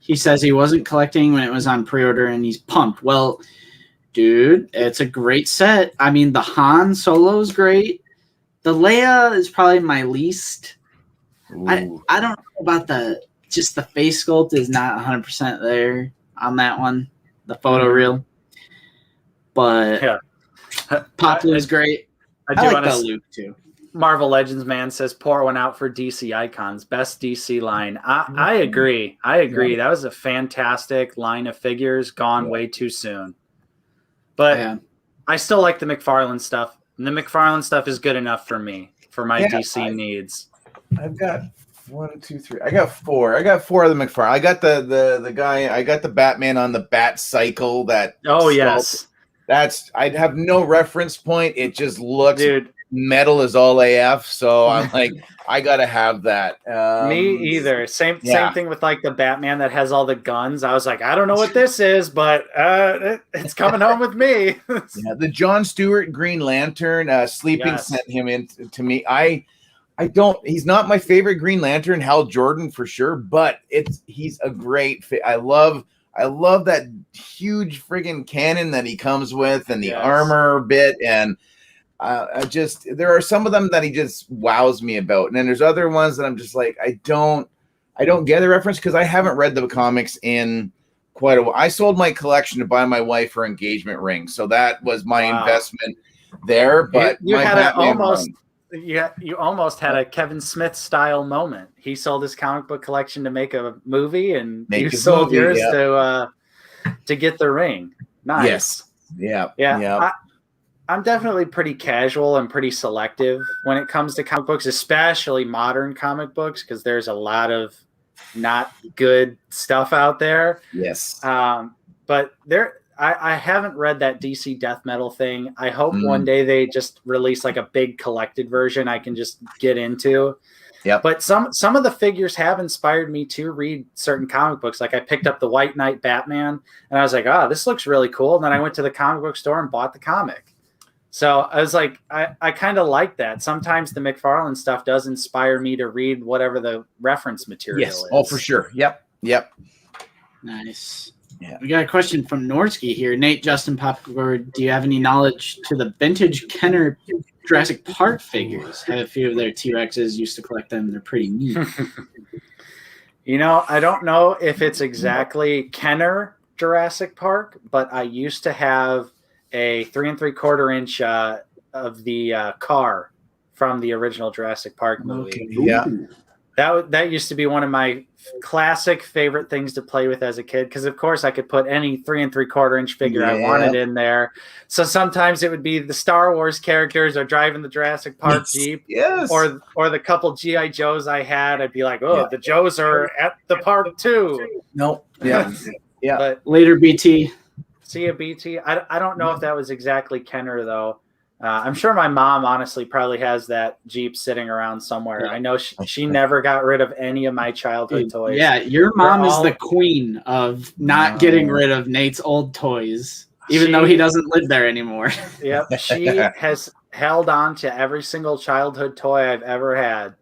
He says he wasn't collecting when it was on pre-order, and he's pumped. Well, dude, it's a great set. I mean, the Han Solo is great. The Leia is probably my least. I don't know about the face sculpt is not 100% there on that one, the photo reel. But Pop is great. I like the Luke too. Marvel Legends man says pour one out for DC Icons, best DC line. I agree. That was a fantastic line of figures, gone way too soon. But I still like the McFarlane stuff. And the McFarlane stuff is good enough for me, for my DC needs. I've got 1, 2, 3. I got 4. I got 4 of the McFarlane. I got the guy. I got the Batman on the Bat Cycle. Yes. I have no reference point. It just looks metal as all AF. So I'm like, I gotta have that. Me either. Same thing with like the Batman that has all the guns. I was like, I don't know what this is, but it's coming home with me. The John Stewart Green Lantern, Sleeping sent him in to me. He's not my favorite Green Lantern, Hal Jordan for sure, but he's a great fit. I love that huge friggin' cannon that he comes with and the armor bit, and there are some of them that he just wows me about, and then there's other ones that I'm just like, I don't get the reference because I haven't read the comics in quite a while. I sold my collection to buy my wife her engagement ring, so that was my investment there. But you almost had a Kevin Smith style moment. He sold his comic book collection to make a movie, and you sold yours to get the ring. Nice. Yes. Yeah. I'm definitely pretty casual and pretty selective when it comes to comic books, especially modern comic books, because there's a lot of not good stuff out there. Yes. But I haven't read that DC death metal thing. I hope one day they just release like a big collected version I can just get into. Yeah. But some of the figures have inspired me to read certain comic books. Like I picked up the White Knight Batman, and I was like, oh, this looks really cool. And then I went to the comic book store and bought the comic. So I was like, I kind of like that. Sometimes the McFarlane stuff does inspire me to read whatever the reference material is. Oh, for sure. Yep. Nice. Yeah. We got a question from Norsky here. Nate, Justin, Gord, do you have any knowledge to the vintage Kenner Jurassic Park figures? I have a few of their T-Rexes, used to collect them. They're pretty neat. I don't know if it's exactly Kenner Jurassic Park, but I used to have a 3 3/4 inch of the car from the original Jurassic Park movie. Yeah. that used to be one of my classic favorite things to play with as a kid, because of course I could put any 3 3/4 inch figure I wanted in there. So sometimes it would be the Star Wars characters or driving the Jurassic Park Jeep, or the couple GI Joes I had. I'd be like, the Joes are at the park too. Nope. Yeah. Yeah. But later, BT. See ya, BT. I don't know if that was exactly Kenner though. I'm sure my mom honestly probably has that Jeep sitting around somewhere. I know she never got rid of any of my childhood toys. Yeah, your mom is the queen of not getting rid of Nate's old toys, even though he doesn't live there anymore. Yep, she has held on to every single childhood toy I've ever had.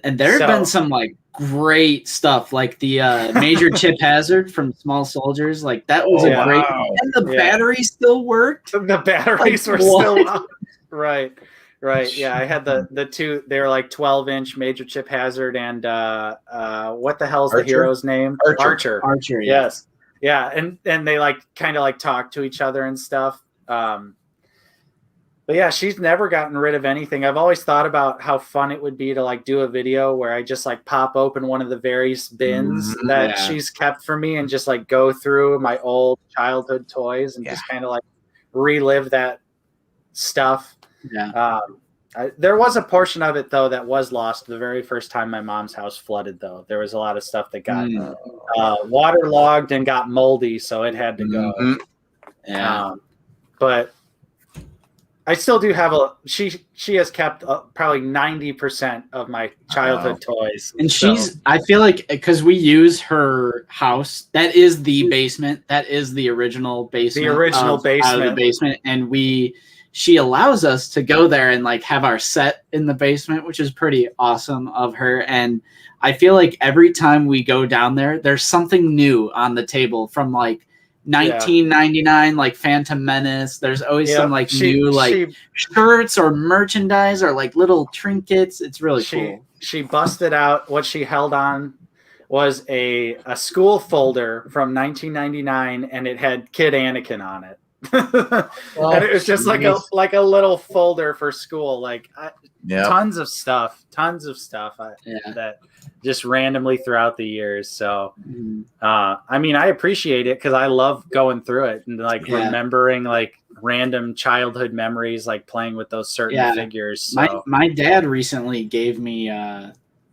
And there have been some like great stuff, like the Major Chip Hazard from Small Soldiers. Like that was a great, and the batteries still worked. The batteries were still on. Right. Yeah, I had the two. They were like 12-inch Major Chip Hazard and what the hell's the hero's name? Archer. Yes. Yeah, and they like kind of like talk to each other and stuff. But yeah, she's never gotten rid of anything. I've always thought about how fun it would be to like do a video where I just like pop open one of the various bins that she's kept for me and just like go through my old childhood toys and just kind of like relive that stuff. Yeah. There was a portion of it though that was lost the very first time my mom's house flooded. Though there was a lot of stuff that got waterlogged and got moldy, so it had to go. Yeah. But I still do have she has kept probably 90% of my childhood toys. And I feel like because we use her house, that is the basement. That is the original basement. The original basement. Out of the basement. And she allows us to go there and like have our set in the basement, which is pretty awesome of her. And I feel like every time we go down there, there's something new on the table from like 1999, like Phantom Menace. There's always some like new like shirts or merchandise or like little trinkets. It's really cool. She busted out what she held on was a school folder from 1999, and it had Kid Anakin on it. And it was just like a little folder for school, like tons of stuff that just randomly throughout the years. So I mean, I appreciate it because I love going through it and like remembering like random childhood memories, like playing with those certain figures. So. My dad recently gave me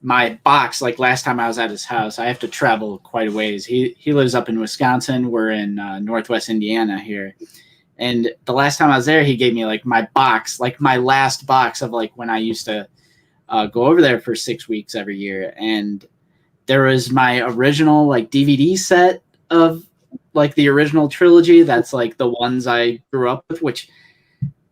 my box. Like last time I was at his house, I have to travel quite a ways. He lives up in Wisconsin. We're in Northwest Indiana here. And the last time I was there, he gave me like my box, like my last box of like when I used to go over there for 6 weeks every year. And there was my original like DVD set of like the original trilogy. That's like the ones I grew up with, which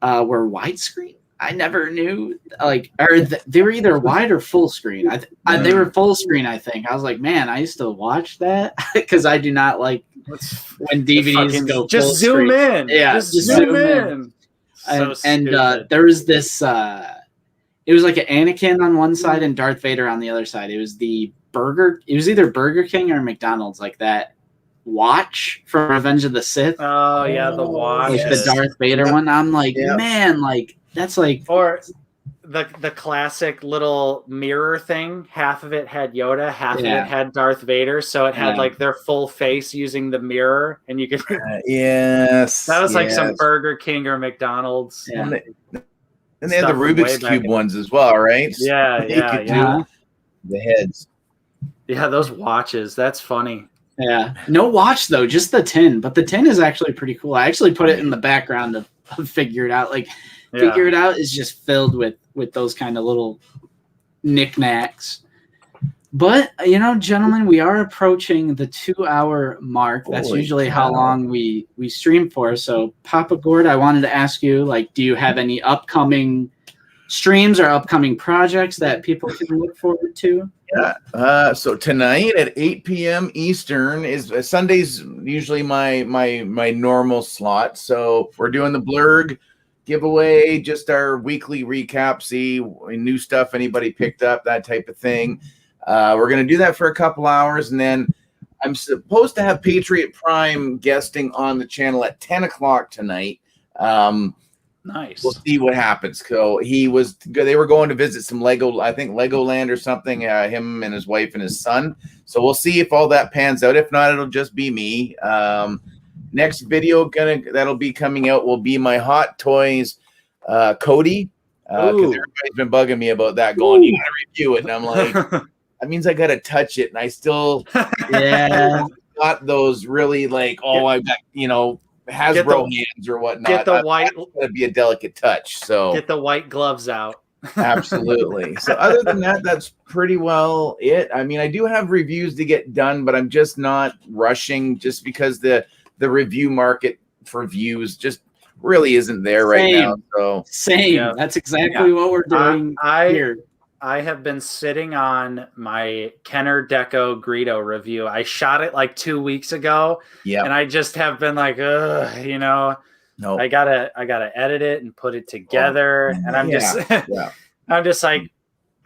were widescreen. I never knew, like, or they were either wide or full screen. They were full screen, I think. I was like, man, I used to watch that because I do not like when DVDs go just full zoom screen. in. Yeah, just zoom in. And there was this. It was like an Anakin on one side and Darth Vader on the other side. It was the burger. It was either Burger King or McDonald's, like that watch from Revenge of the Sith. Oh yeah, the watch, like the Darth Vader one. I'm like, man, like. That's like, or the classic little mirror thing. Half of it had Yoda, half of it had Darth Vader. So it had like their full face using the mirror, and you could. That was like some Burger King or McDonald's. Yeah. And they had the Rubik's Cube ones as well, right? Yeah. The heads. Yeah, those watches. That's funny. Yeah. No watch though, just the tin. But the tin is actually pretty cool. I actually put it in the background of Figure It Out. Like. Figure It Out is just filled with those kind of little knickknacks. But, you know, gentlemen, we are approaching the 2-hour mark. That's usually how long we stream for. So, Papa Gord, I wanted to ask you, like, do you have any upcoming streams or upcoming projects that people can look forward to? Yeah. So tonight at 8 p.m. Eastern is Sunday's usually my normal slot. So we're doing the Blurg giveaway, just our weekly recap, see new stuff anybody picked up, that type of thing. We're going to do that for a couple hours, and then I'm supposed to have Patriot Prime guesting on the channel at 10 o'clock tonight. Nice. We'll see what happens. So they were going to visit some Legoland or something, him and his wife and his son. So we'll see if all that pans out. If not, it'll just be me. Next video that'll be coming out will be my Hot Toys Cody. Because everybody's been bugging me about that, going, you gotta review it. And I'm like, that means I gotta touch it. And I still got those really like, I've got, Hasbro hands or whatnot. Get the white. It's going to be a delicate touch. So get the white gloves out. Absolutely. So other than that, that's pretty well it. I mean, I do have reviews to get done, but I'm just not rushing, just because the review market for views just really isn't there right now. So that's exactly what we're doing here. I have been sitting on my Kenner Deco Greedo review. I shot it like 2 weeks ago, and I just have been like, I gotta edit it and put it together, and I'm I'm just like,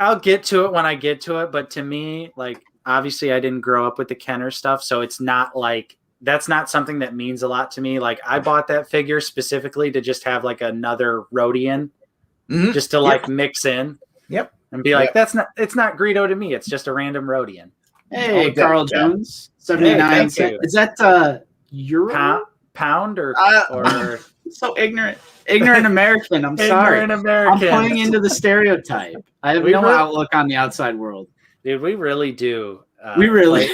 I'll get to it when I get to it. But to me, like, obviously, I didn't grow up with the Kenner stuff, so it's not like that's not something that means a lot to me. Like, I bought that figure specifically to just have like another Rhodian, just to like mix in. And be like, it's not Greedo to me. It's just a random Rhodian. Hey, Carl Jones, 79 cents. Is that euro? Pound or so ignorant American. I'm sorry. American. I'm playing into the stereotype. I have no outlook on the outside world. Dude, we really do. We really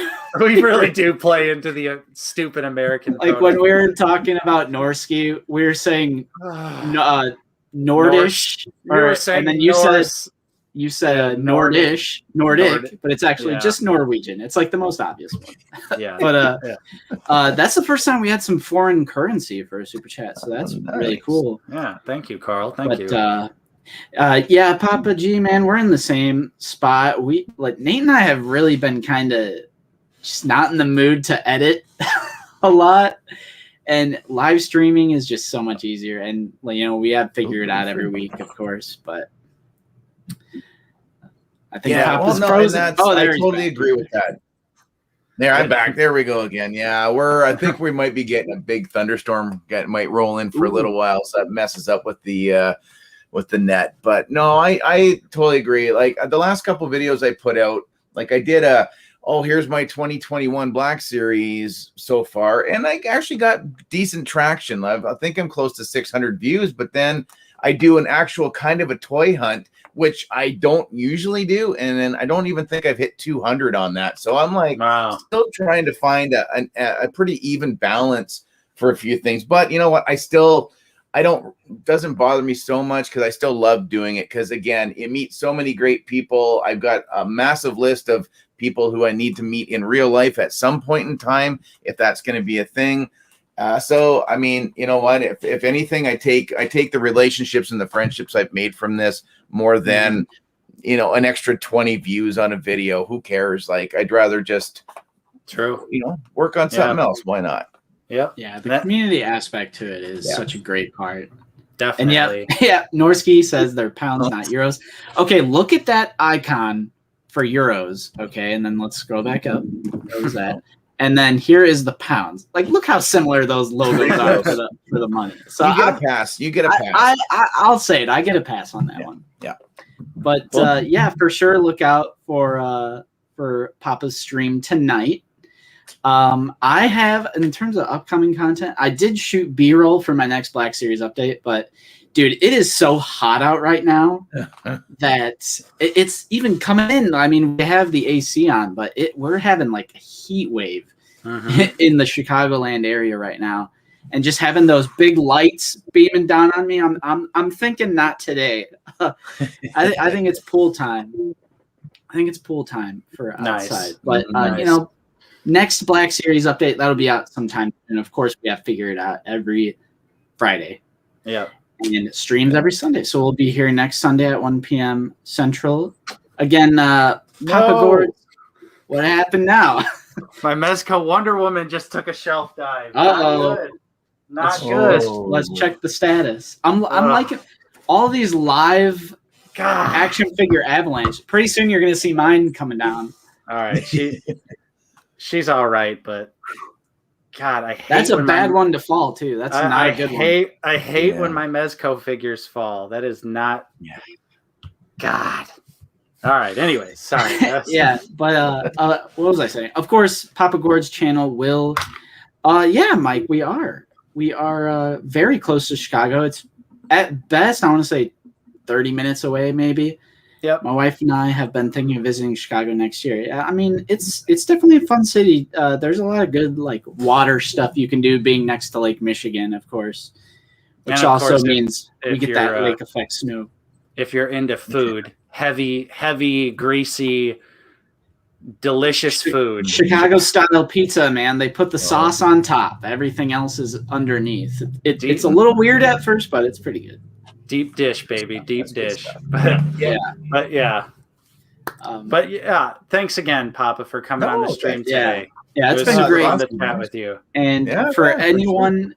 do play into the stupid American. Like when we were talking about Norski, we were saying Nordish, and then you said Nordic, but it's actually just Norwegian. It's like the most obvious one. But that's the first time we had some foreign currency for a super chat, so that's really cool. Yeah, thank you, Carl. Thank you. Papa G, man, we're in the same spot. We Nate and I have really been kind of just not in the mood to edit a lot. And live streaming is just so much easier. And, we have figured it out every week, of course, but I think Papa's frozen. I totally agree with that. There, I'm back. There we go again. Yeah, I think we might be getting a big thunderstorm. Might roll in for a little while, so that messes up with the net. But no, I totally agree. Like the last couple of videos I put out, like I did here's my 2021 Black Series so far, and I actually got decent traction. I think I'm close to 600 views, but then I do an actual kind of a toy hunt, which I don't usually do, and then I don't even think I've hit 200 on that. So I'm like still trying to find a pretty even balance for a few things. But you know what? Doesn't bother me so much because I still love doing it, because again, it meets so many great people. I've got a massive list of people who I need to meet in real life at some point in time, if that's going to be a thing. So, I mean, you know what, if anything, I take the relationships and the friendships I've made from this more than, an extra 20 views on a video. Who cares? Like, I'd rather just work on something else. Why not? Yep. Yeah. The community aspect to it is such a great part. Definitely. And Norski says they're pounds, not euros. Okay. Look at that icon for euros. Okay. And then let's scroll back up. There's that. And then here is the pounds. Like, look how similar those logos are for the money. So you get a pass. You get a pass. I'll say it. I get a pass on that one. Yeah. But for sure, look out for Papa's stream tonight. I have, in terms of upcoming content, I did shoot B-roll for my next Black Series update, but dude, it is so hot out right now that it's even coming in. I mean, we have the AC on, but we're having like a heat wave in the Chicagoland area right now, and just having those big lights beaming down on me. I'm thinking not today. I think it's pool time. I think it's pool time for outside, but next Black Series update that'll be out sometime, and of course we have to figure it out every Friday. Yeah. And it streams every Sunday. So we'll be here next Sunday at 1 p.m. Central. Again, Papa Gord, what happened now? My Mezco Wonder Woman just took a shelf dive. Not good. Let's check the status. I'm liking all these live action figure avalanche. Pretty soon you're going to see mine coming down. All right. She's all right, but God, I hate that's a bad one to fall too. That's not a good one. I hate when my Mezco figures fall. That is not. Yeah. God. All right. Anyways, sorry. Yeah, but what was I saying? Of course, Papa Gord's channel will. Yeah, Mike, we are very close to Chicago. It's at best, I want to say 30 minutes away, maybe. Yep. My wife and I have been thinking of visiting Chicago next year. I mean, it's definitely a fun city. There's a lot of good like water stuff you can do being next to Lake Michigan, of course, which also means we get that lake effect snow. If you're into food, heavy, greasy, delicious food. Chicago style pizza, man. They put the sauce on top. Everything else is underneath. It's a little weird at first, but it's pretty good. Deep dish, baby. Deep dish. But yeah. Thanks again, Papa, for coming on the stream today. Yeah, it's been great to chat with you. And for anyone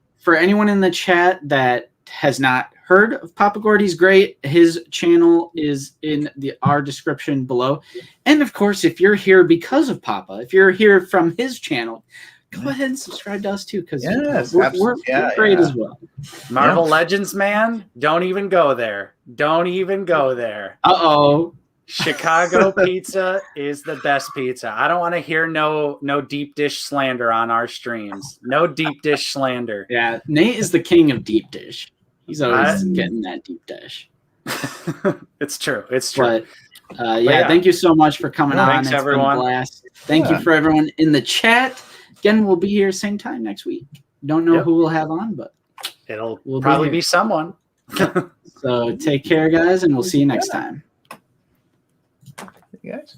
in the chat that has not heard of Papa Gord, he's great. His channel is in our description below. And of course, if you're here because of Papa, if you're here from his channel, go ahead and subscribe to us too, because we're great as well. Marvel Legends, man, don't even go there. Don't even go there. Chicago pizza is the best pizza. I don't want to hear no deep dish slander on our streams. No deep dish slander. Yeah, Nate is the king of deep dish. He's always getting that deep dish. It's true. It's true. But thank you so much for coming on. Thanks, everyone. Been a blast. Thank you for everyone in the chat. Again, we'll be here same time next week. Don't know who we'll have on, but we'll probably be someone. So take care, guys, and we'll see you next time. Hey, guys.